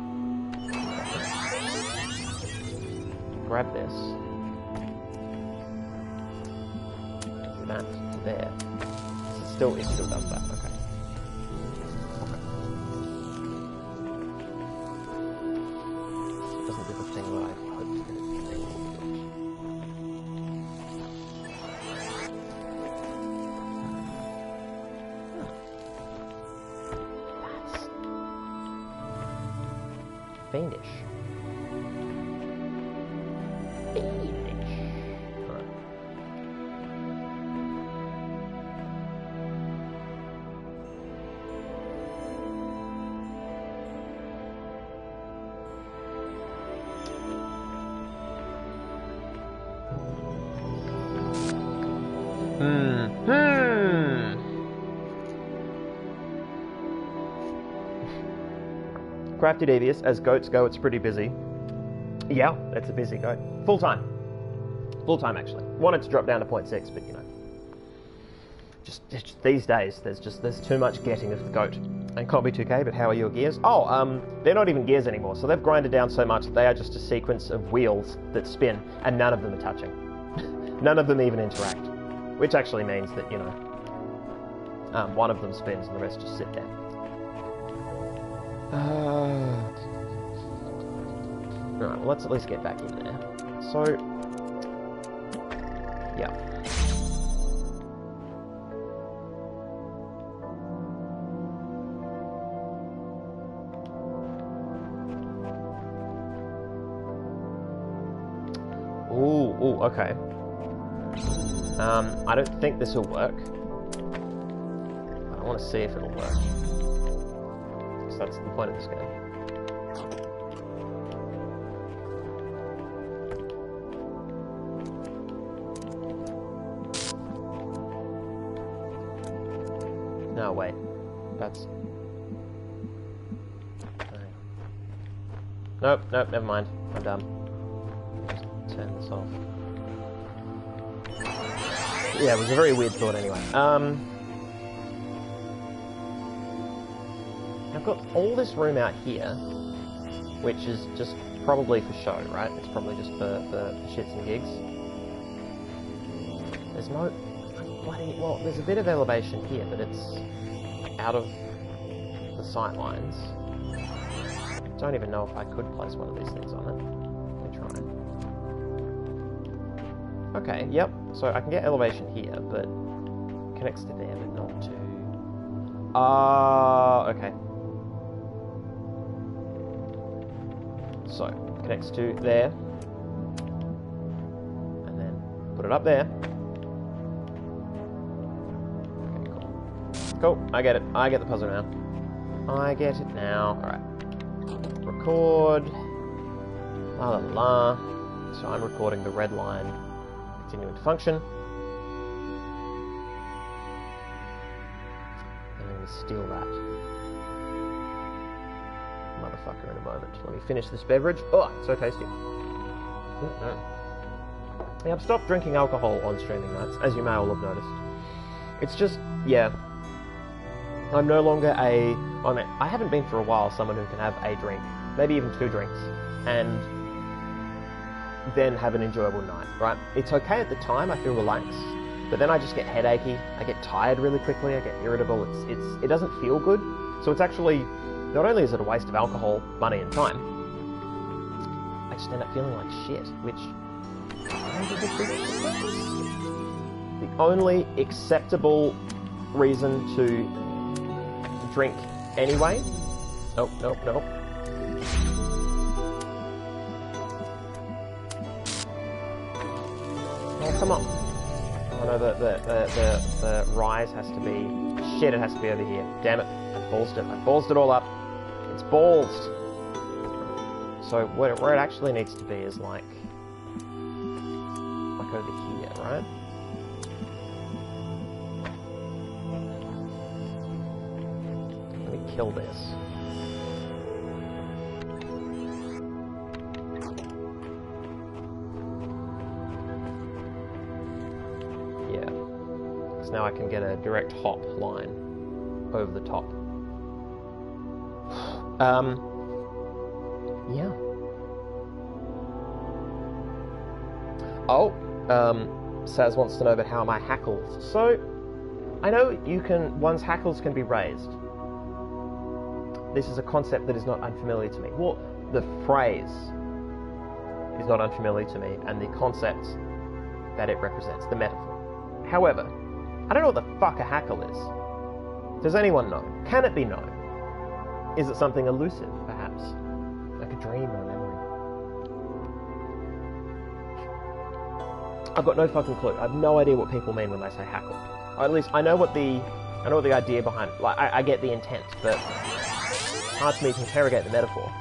grab this, that there, it still does that, okay. It doesn't do the thing that I hoped it would. Fiendish. Right. Crafty Devious, as goats go, it's pretty busy. Yeah, it's a busy goat. Full time. Full time, actually. Wanted to drop down to 0.6, but you know. Just these days, there's too much getting of the goat. And can't be 2K, but how are your gears? Oh, they're not even gears anymore, so they've grinded down so much that they are just a sequence of wheels that spin, and none of them are touching. None of them even interact. Which actually means that, you know, one of them spins and the rest just sit there. Alright, well, let's at least get back in there. So, yeah. Ooh, okay. I don't think this will work. But I want to see if it'll work. So that's the point of this game. No, wait. That's... Nope, never mind. I'm done. Just turn this off. Yeah, it was a very weird thought anyway. I've got all this room out here, which is just probably for show, right? It's probably just for shits and gigs. There's no... well, there's a bit of elevation here, but it's out of the sight lines. Don't even know if I could place one of these things on it. Let me try. Okay, yep. So I can get elevation here, but connects to there, but not to... okay. So, connects to there. And then put it up there. Okay, cool. Cool, I get it. I get the puzzle now. I get it now. Alright. Record. La la la. So I'm recording the red line. Continuing to function. And I'm going to steal that motherfucker in a moment. Let me finish this beverage. Oh, so tasty. Yeah, I've stopped drinking alcohol on streaming nights, as you may all have noticed. It's just, yeah. I'm no longer I haven't been for a while someone who can have a drink, maybe even 2 drinks, and then have an enjoyable night, right? It's okay at the time, I feel relaxed, but then I just get headachy, I get tired really quickly, I get irritable, it doesn't feel good. So it's actually, not only is it a waste of alcohol, money and time, I just end up feeling like shit, which the only acceptable reason to drink anyway. Nope. Oh, come on. Oh no, the rise has to be... Shit, it has to be over here. Damn it. I ballsed it all up. It's ballsed. So where it actually needs to be is like over here, right? Let me kill this. Yeah. So now I can get a direct hop line over the top. Yeah. Oh, Saz wants to know about how my hackles. So, I know one's hackles can be raised. This is a concept that is not unfamiliar to me. Well, the phrase is not unfamiliar to me, and the concept that it represents, the metaphor. However, I don't know what the fuck a hackle is. Does anyone know? Can it be known? Is it something elusive, perhaps? Like a dream or a memory? I've got no fucking clue. I have no idea what people mean when they say hackle. Or at least I know what the idea behind it. Like I get the intent, but it's hard for me to interrogate the metaphor.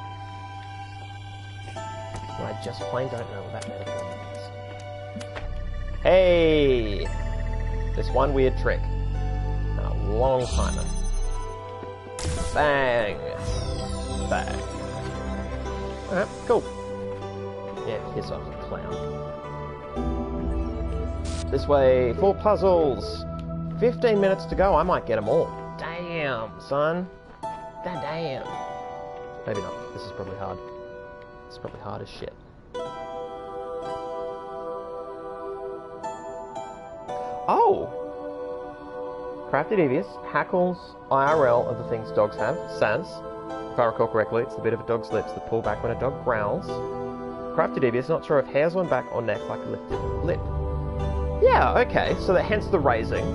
And I just plain don't know what that metaphor means. Hey! This one weird trick. A long timer. Bang! Bang. Alright, cool. Yeah, piss off, you clown. This way, 4 puzzles. 15 minutes to go, I might get them all. Damn, son. Damn. Maybe not. This is probably hard. It's probably hard as shit. Oh! Crafty Devious, hackles IRL of the things dogs have. Sans. If I recall correctly, it's the bit of a dog's lips that pull back when a dog growls. Crafty Devious, not sure if hairs on back or neck like a lifted lip. Yeah, okay, so that hence the raising.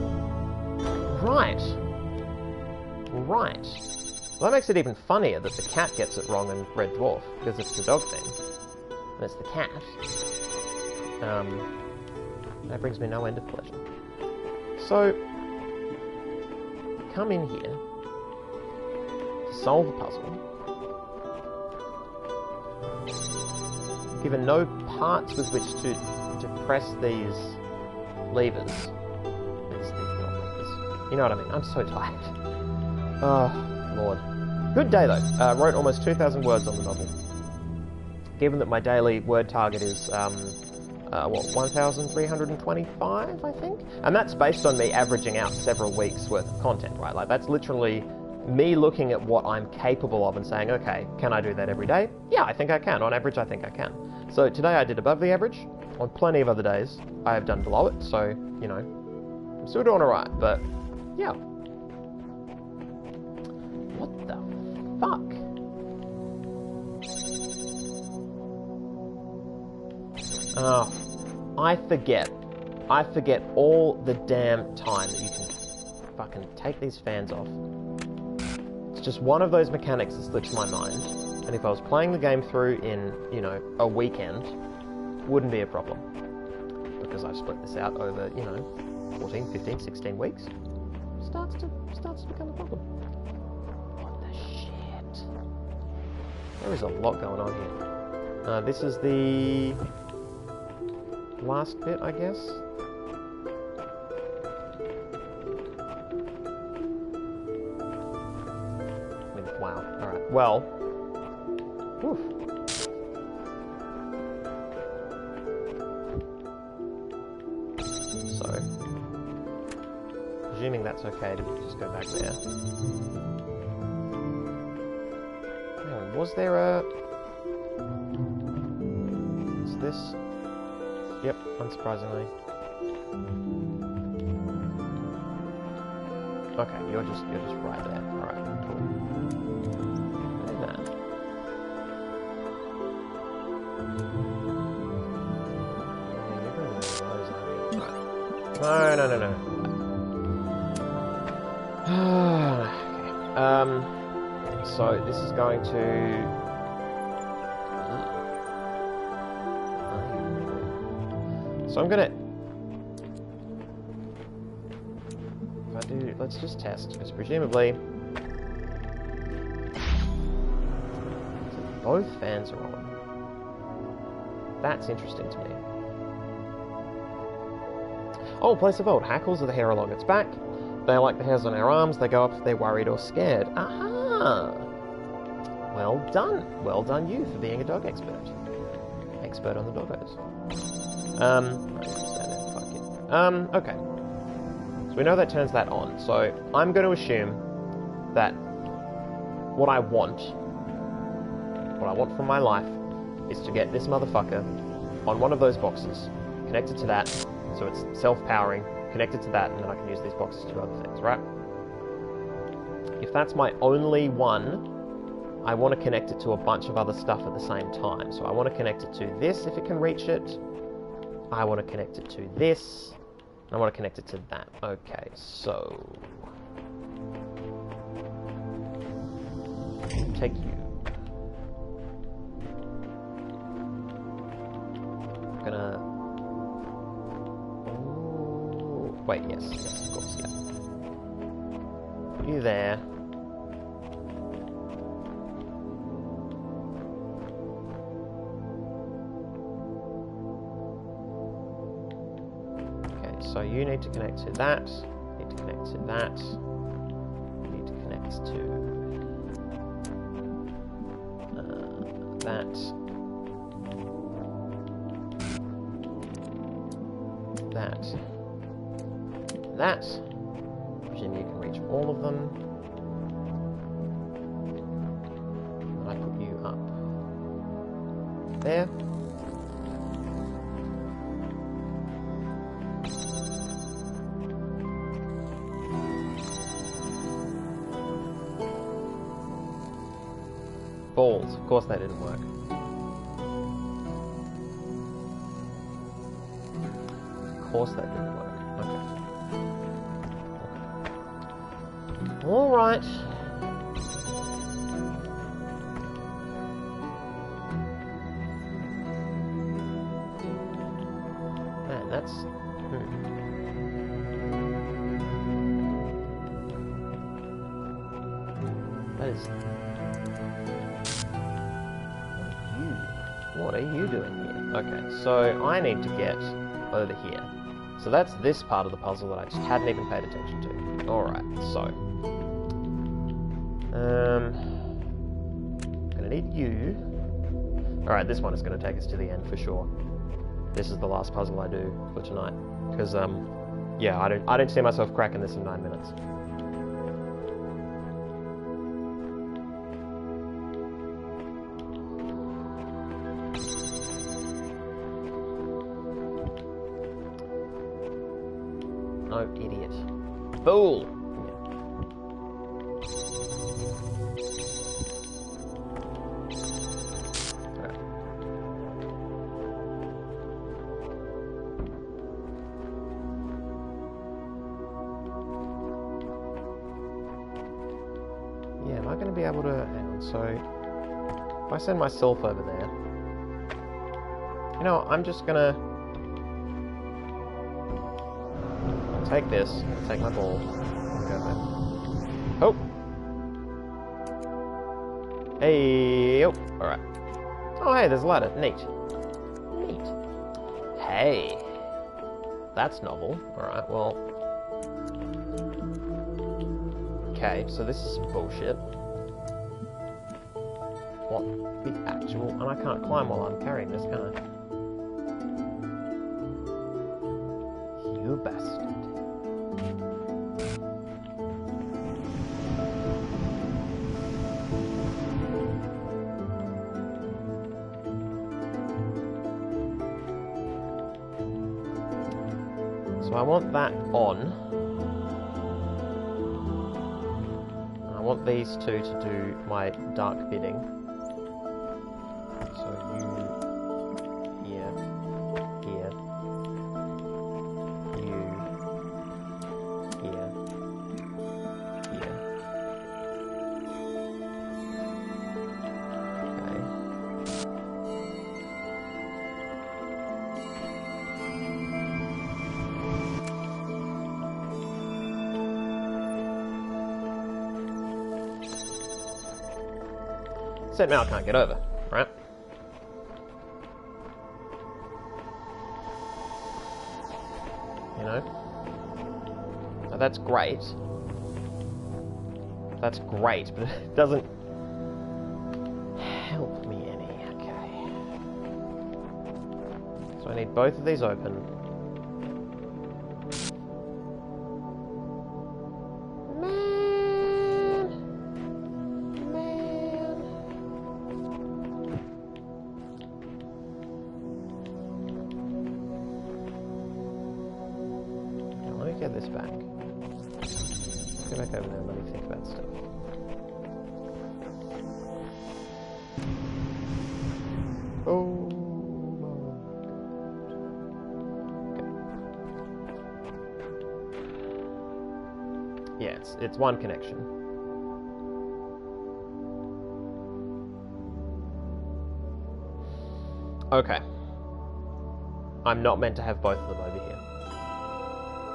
Right. Well, that makes it even funnier that the cat gets it wrong in Red Dwarf, because it's the dog thing. And it's the cat. That brings me no end of pleasure. So, come in here to solve a puzzle. Given no parts with which to press these levers. These not levers. You know what I mean? I'm so tired. Oh, Lord. Good day, though. Wrote almost 2,000 words on the novel. Given that my daily word target is, 1,325, I think? And that's based on me averaging out several weeks' worth of content, right? Like, that's literally me looking at what I'm capable of and saying, okay, can I do that every day? Yeah, I think I can. On average, I think I can. So today I did above the average. On plenty of other days, I have done below it, so, you know, I'm still doing alright, but, yeah. What the fuck? Oh, I forget all the damn time that you can fucking take these fans off. It's just one of those mechanics that slips my mind. And if I was playing the game through in, you know, a weekend, wouldn't be a problem. Because I've split this out over, you know, 14, 15, 16 weeks. Starts to become a problem. What the shit? There is a lot going on here. This is the last bit, I guess. Wow. Alright. Well. Oof. So. Presuming that's okay to just go back there. Hang on, was there a... Is this... Yep, unsurprisingly. Okay, you're just right there. Alright, cool. Look at that. Yeah, you're going to those, aren't you? Right. No. Okay. So this is going to... So I'm gonna... If I do... Let's just test, because presumably... Both fans are on. That's interesting to me. Oh, place a vote. Hackles are the hair along its back. They are like the hairs on our arms. They go up if they're worried or scared. Aha! Well done. Well done you for being a dog expert. Expert on the doggos. Okay. So we know that turns that on. So I'm going to assume that what I want from my life is to get this motherfucker on one of those boxes, connected to that, so it's self-powering, connected to that, and then I can use these boxes to do other things, right? If that's my only one, I want to connect it to a bunch of other stuff at the same time. So I want to connect it to this if it can reach it. I want to connect it to this. And I want to connect it to that. Okay, so... Take you. I'm gonna... Oh, wait, yes, of course, yeah. Put you there. So you need to connect to that, you need to connect to that, you need to connect to that, that. Presume you can reach all of them. And I put you up there. Balls. Of course that didn't work. Of course that didn't work. Okay. Alright. Man, that's... That is... What are you doing here? Okay, so I need to get over here. So that's this part of the puzzle that I just hadn't even paid attention to. Alright, so... gonna need you. Alright, this one is gonna take us to the end for sure. This is the last puzzle I do for tonight. Because, yeah, I don't see myself cracking this in 9 minutes. No, idiot. Fool! able to... Hang on, so... If I send myself over there... You know, I'm just gonna... take this, take my ball, and go there. Oh! Hey! Oh! Alright. Oh, hey, there's a ladder. Neat. Neat. Hey! That's novel. Alright, well... Okay, so this is some bullshit. What the actual... And I can't climb while I'm carrying this, can I? You bastard. So I want that on. I want these two to do my dark bidding. So you here, here, you here, here. Okay. Except now I can't get over, right? You know? Now that's great. That's great, but it doesn't help me any. Okay. So I need both of these open. Get this back. Go back over there and let me think about stuff. Oh my god. Okay. Yeah, it's one connection. Okay. I'm not meant to have both of them over here.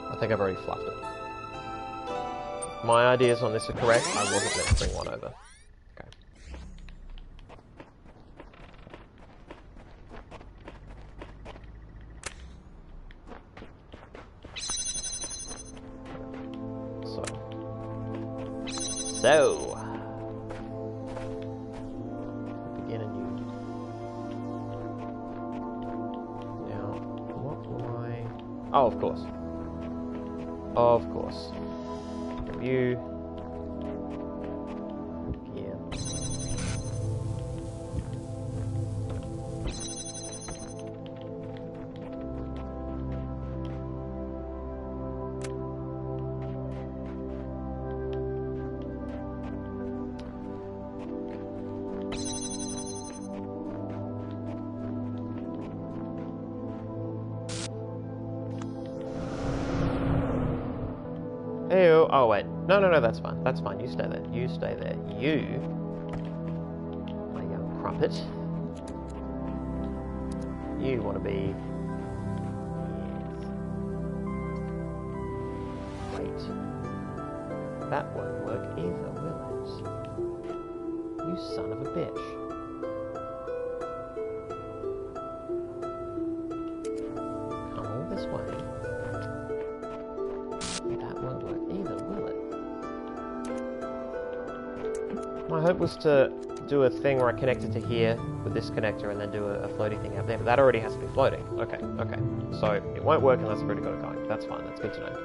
I think I've already fluffed it. My ideas on this are correct. I wasn't meant to bring one over. Okay. So. Begin anew. Now, what will I... Oh, of course. Of course. You. Yeah. Ew. Oh, wait. No, that's fine. That's fine. You stay there. You stay there. You, my young crumpet. You want to be... Yes. Wait. That won't work either, will it? You son of a bitch. Come all this way. That won't work either, will it? My hope was to do a thing where I connect it to here with this connector and then do a floaty thing out there, but that already has to be floating. Okay. So it won't work unless I've already got it going. That's fine, that's good to know.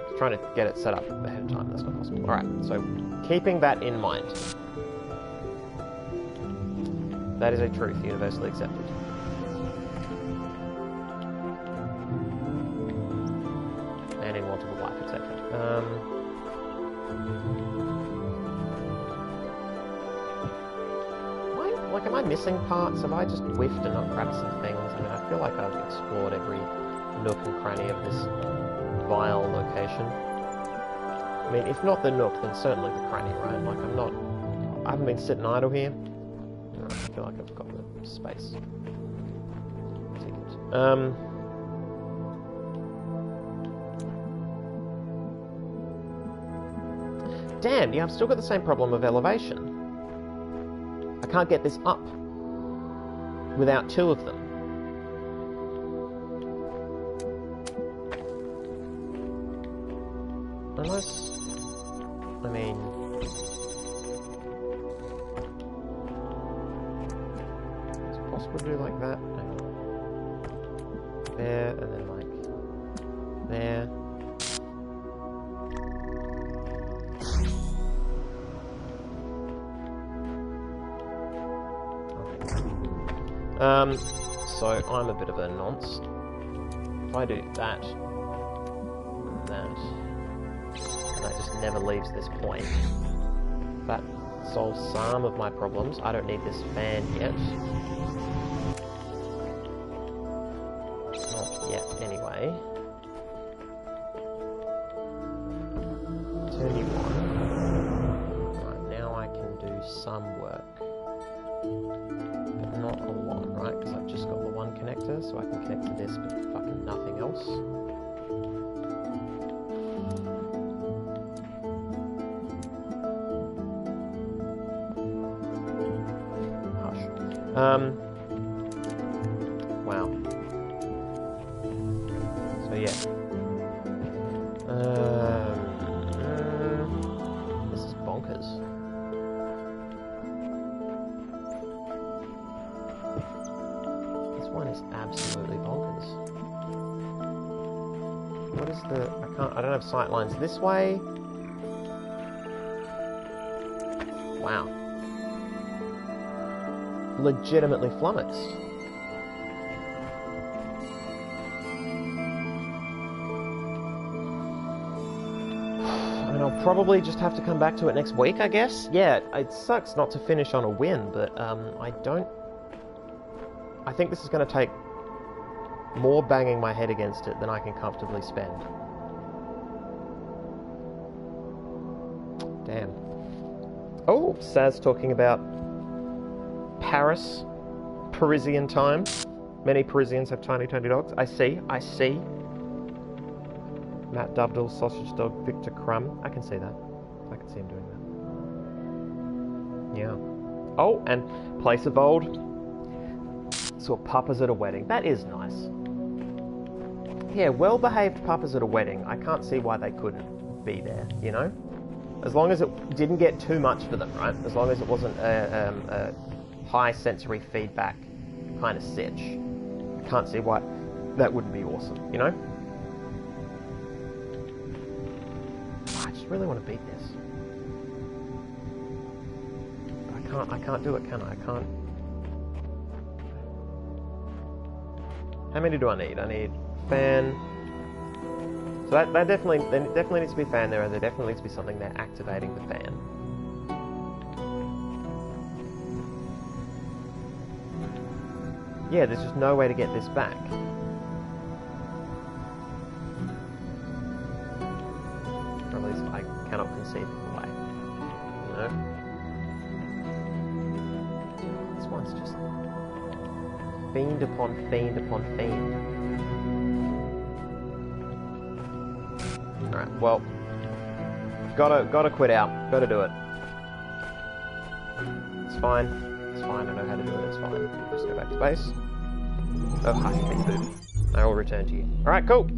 Just trying to get it set up ahead of time, that's not possible. Alright, so keeping that in mind. That is a truth, universally accepted. And in multiple life, etc. Am I missing parts? Have I just whiffed and not grabbed some things? I mean, I feel like I've explored every nook and cranny of this vile location. I mean, if not the nook, then certainly the cranny, right? Like, I'm not I haven't been sitting idle here. No, I feel like I've got the space. Ticket. Damn, yeah, I've still got the same problem of elevation. I can't get this up without two of them. Unless, I mean, is it possible to do like that? Hang on. There, and then like there. So I'm a bit of a nonce. If I do that, and that, and that just never leaves this point, that solves some of my problems. I don't need this fan yet. Not yet, anyway. Turn you on. Right, now I can do some work. But not a lot, right? Because I've just got the one connector, so I can connect to this, but fucking nothing else. Hush. Wow. So yeah. This is bonkers. This one is absolutely bonkers. What is the... I don't have sight lines this way. Wow. Legitimately flummoxed. And I'll probably just have to come back to it next week, I guess. Yeah, it sucks not to finish on a win, but I think this is going to take more banging my head against it than I can comfortably spend. Damn. Oh, Saz talking about Paris, Parisian time. Many Parisians have tiny, tiny dogs. I see. Matt Dubdell, Sausage Dog, Victor Crumb. I can see that. I can see him doing that. Yeah. Oh, and Place of Old. Saw papas at a wedding. That is nice. Yeah, well-behaved papas at a wedding. I can't see why they couldn't be there, you know? As long as it didn't get too much for them, right? As long as it wasn't a high sensory feedback kind of sitch. I can't see why that wouldn't be awesome, you know? I just really want to beat this. But I can't do it, can I? I can't. How many do I need? I need fan. So there definitely needs to be a fan there, and there definitely needs to be something there activating the fan. Yeah, there's just no way to get this back. Or at least I cannot conceive of the way. You know? This one's just fiend upon fiend upon fiend. Alright, well, gotta quit out. Gotta do it. It's fine. It's fine. I know how to do it. It's fine. Just go back to base. Oh, hush me, boob. I will return to you. Alright, cool.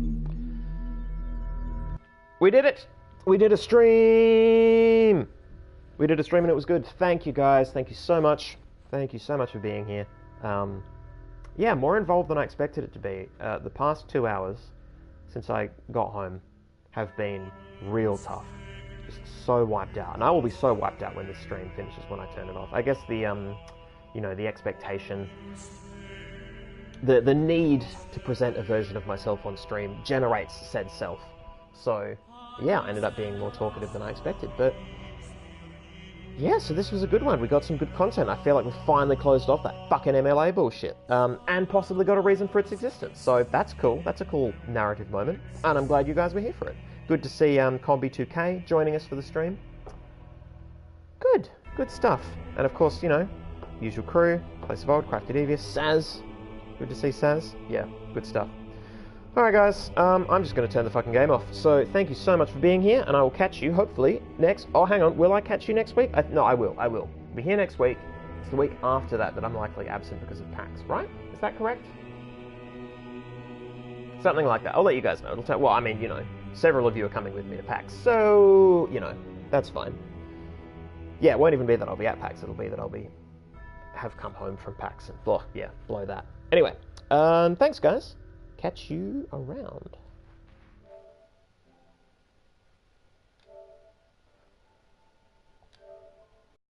We did it! We did a stream! We did a stream and it was good. Thank you, guys. Thank you so much. Thank you so much for being here. Yeah, more involved than I expected it to be. The past 2 hours since I got home have been real tough. Just so wiped out. And I will be so wiped out when this stream finishes, when I turn it off. I guess the, you know, the expectation, the need to present a version of myself on stream generates said self. So, yeah, I ended up being more talkative than I expected, but yeah, so this was a good one. We got some good content. I feel like we finally closed off that fucking MLA bullshit. And possibly got a reason for its existence. So that's cool. That's a cool narrative moment. And I'm glad you guys were here for it. Good to see Combi2K joining us for the stream. Good. Good stuff. And of course, you know, usual crew, Place of Old, Crafty Devious, Saz. Good to see Saz. Yeah, good stuff. Alright guys, I'm just going to turn the fucking game off. So thank you so much for being here, and I will catch you, hopefully, next... Oh, hang on, will I catch you next week? No, I will. I'll be here next week. It's the week after that I'm likely absent because of PAX, right? Is that correct? Something like that. I'll let you guys know. Well, I mean, you know, several of you are coming with me to PAX, so, you know, that's fine. Yeah, it won't even be that I'll be at PAX, it'll be that have come home from PAX and blow that. Anyway, thanks guys. Catch you around.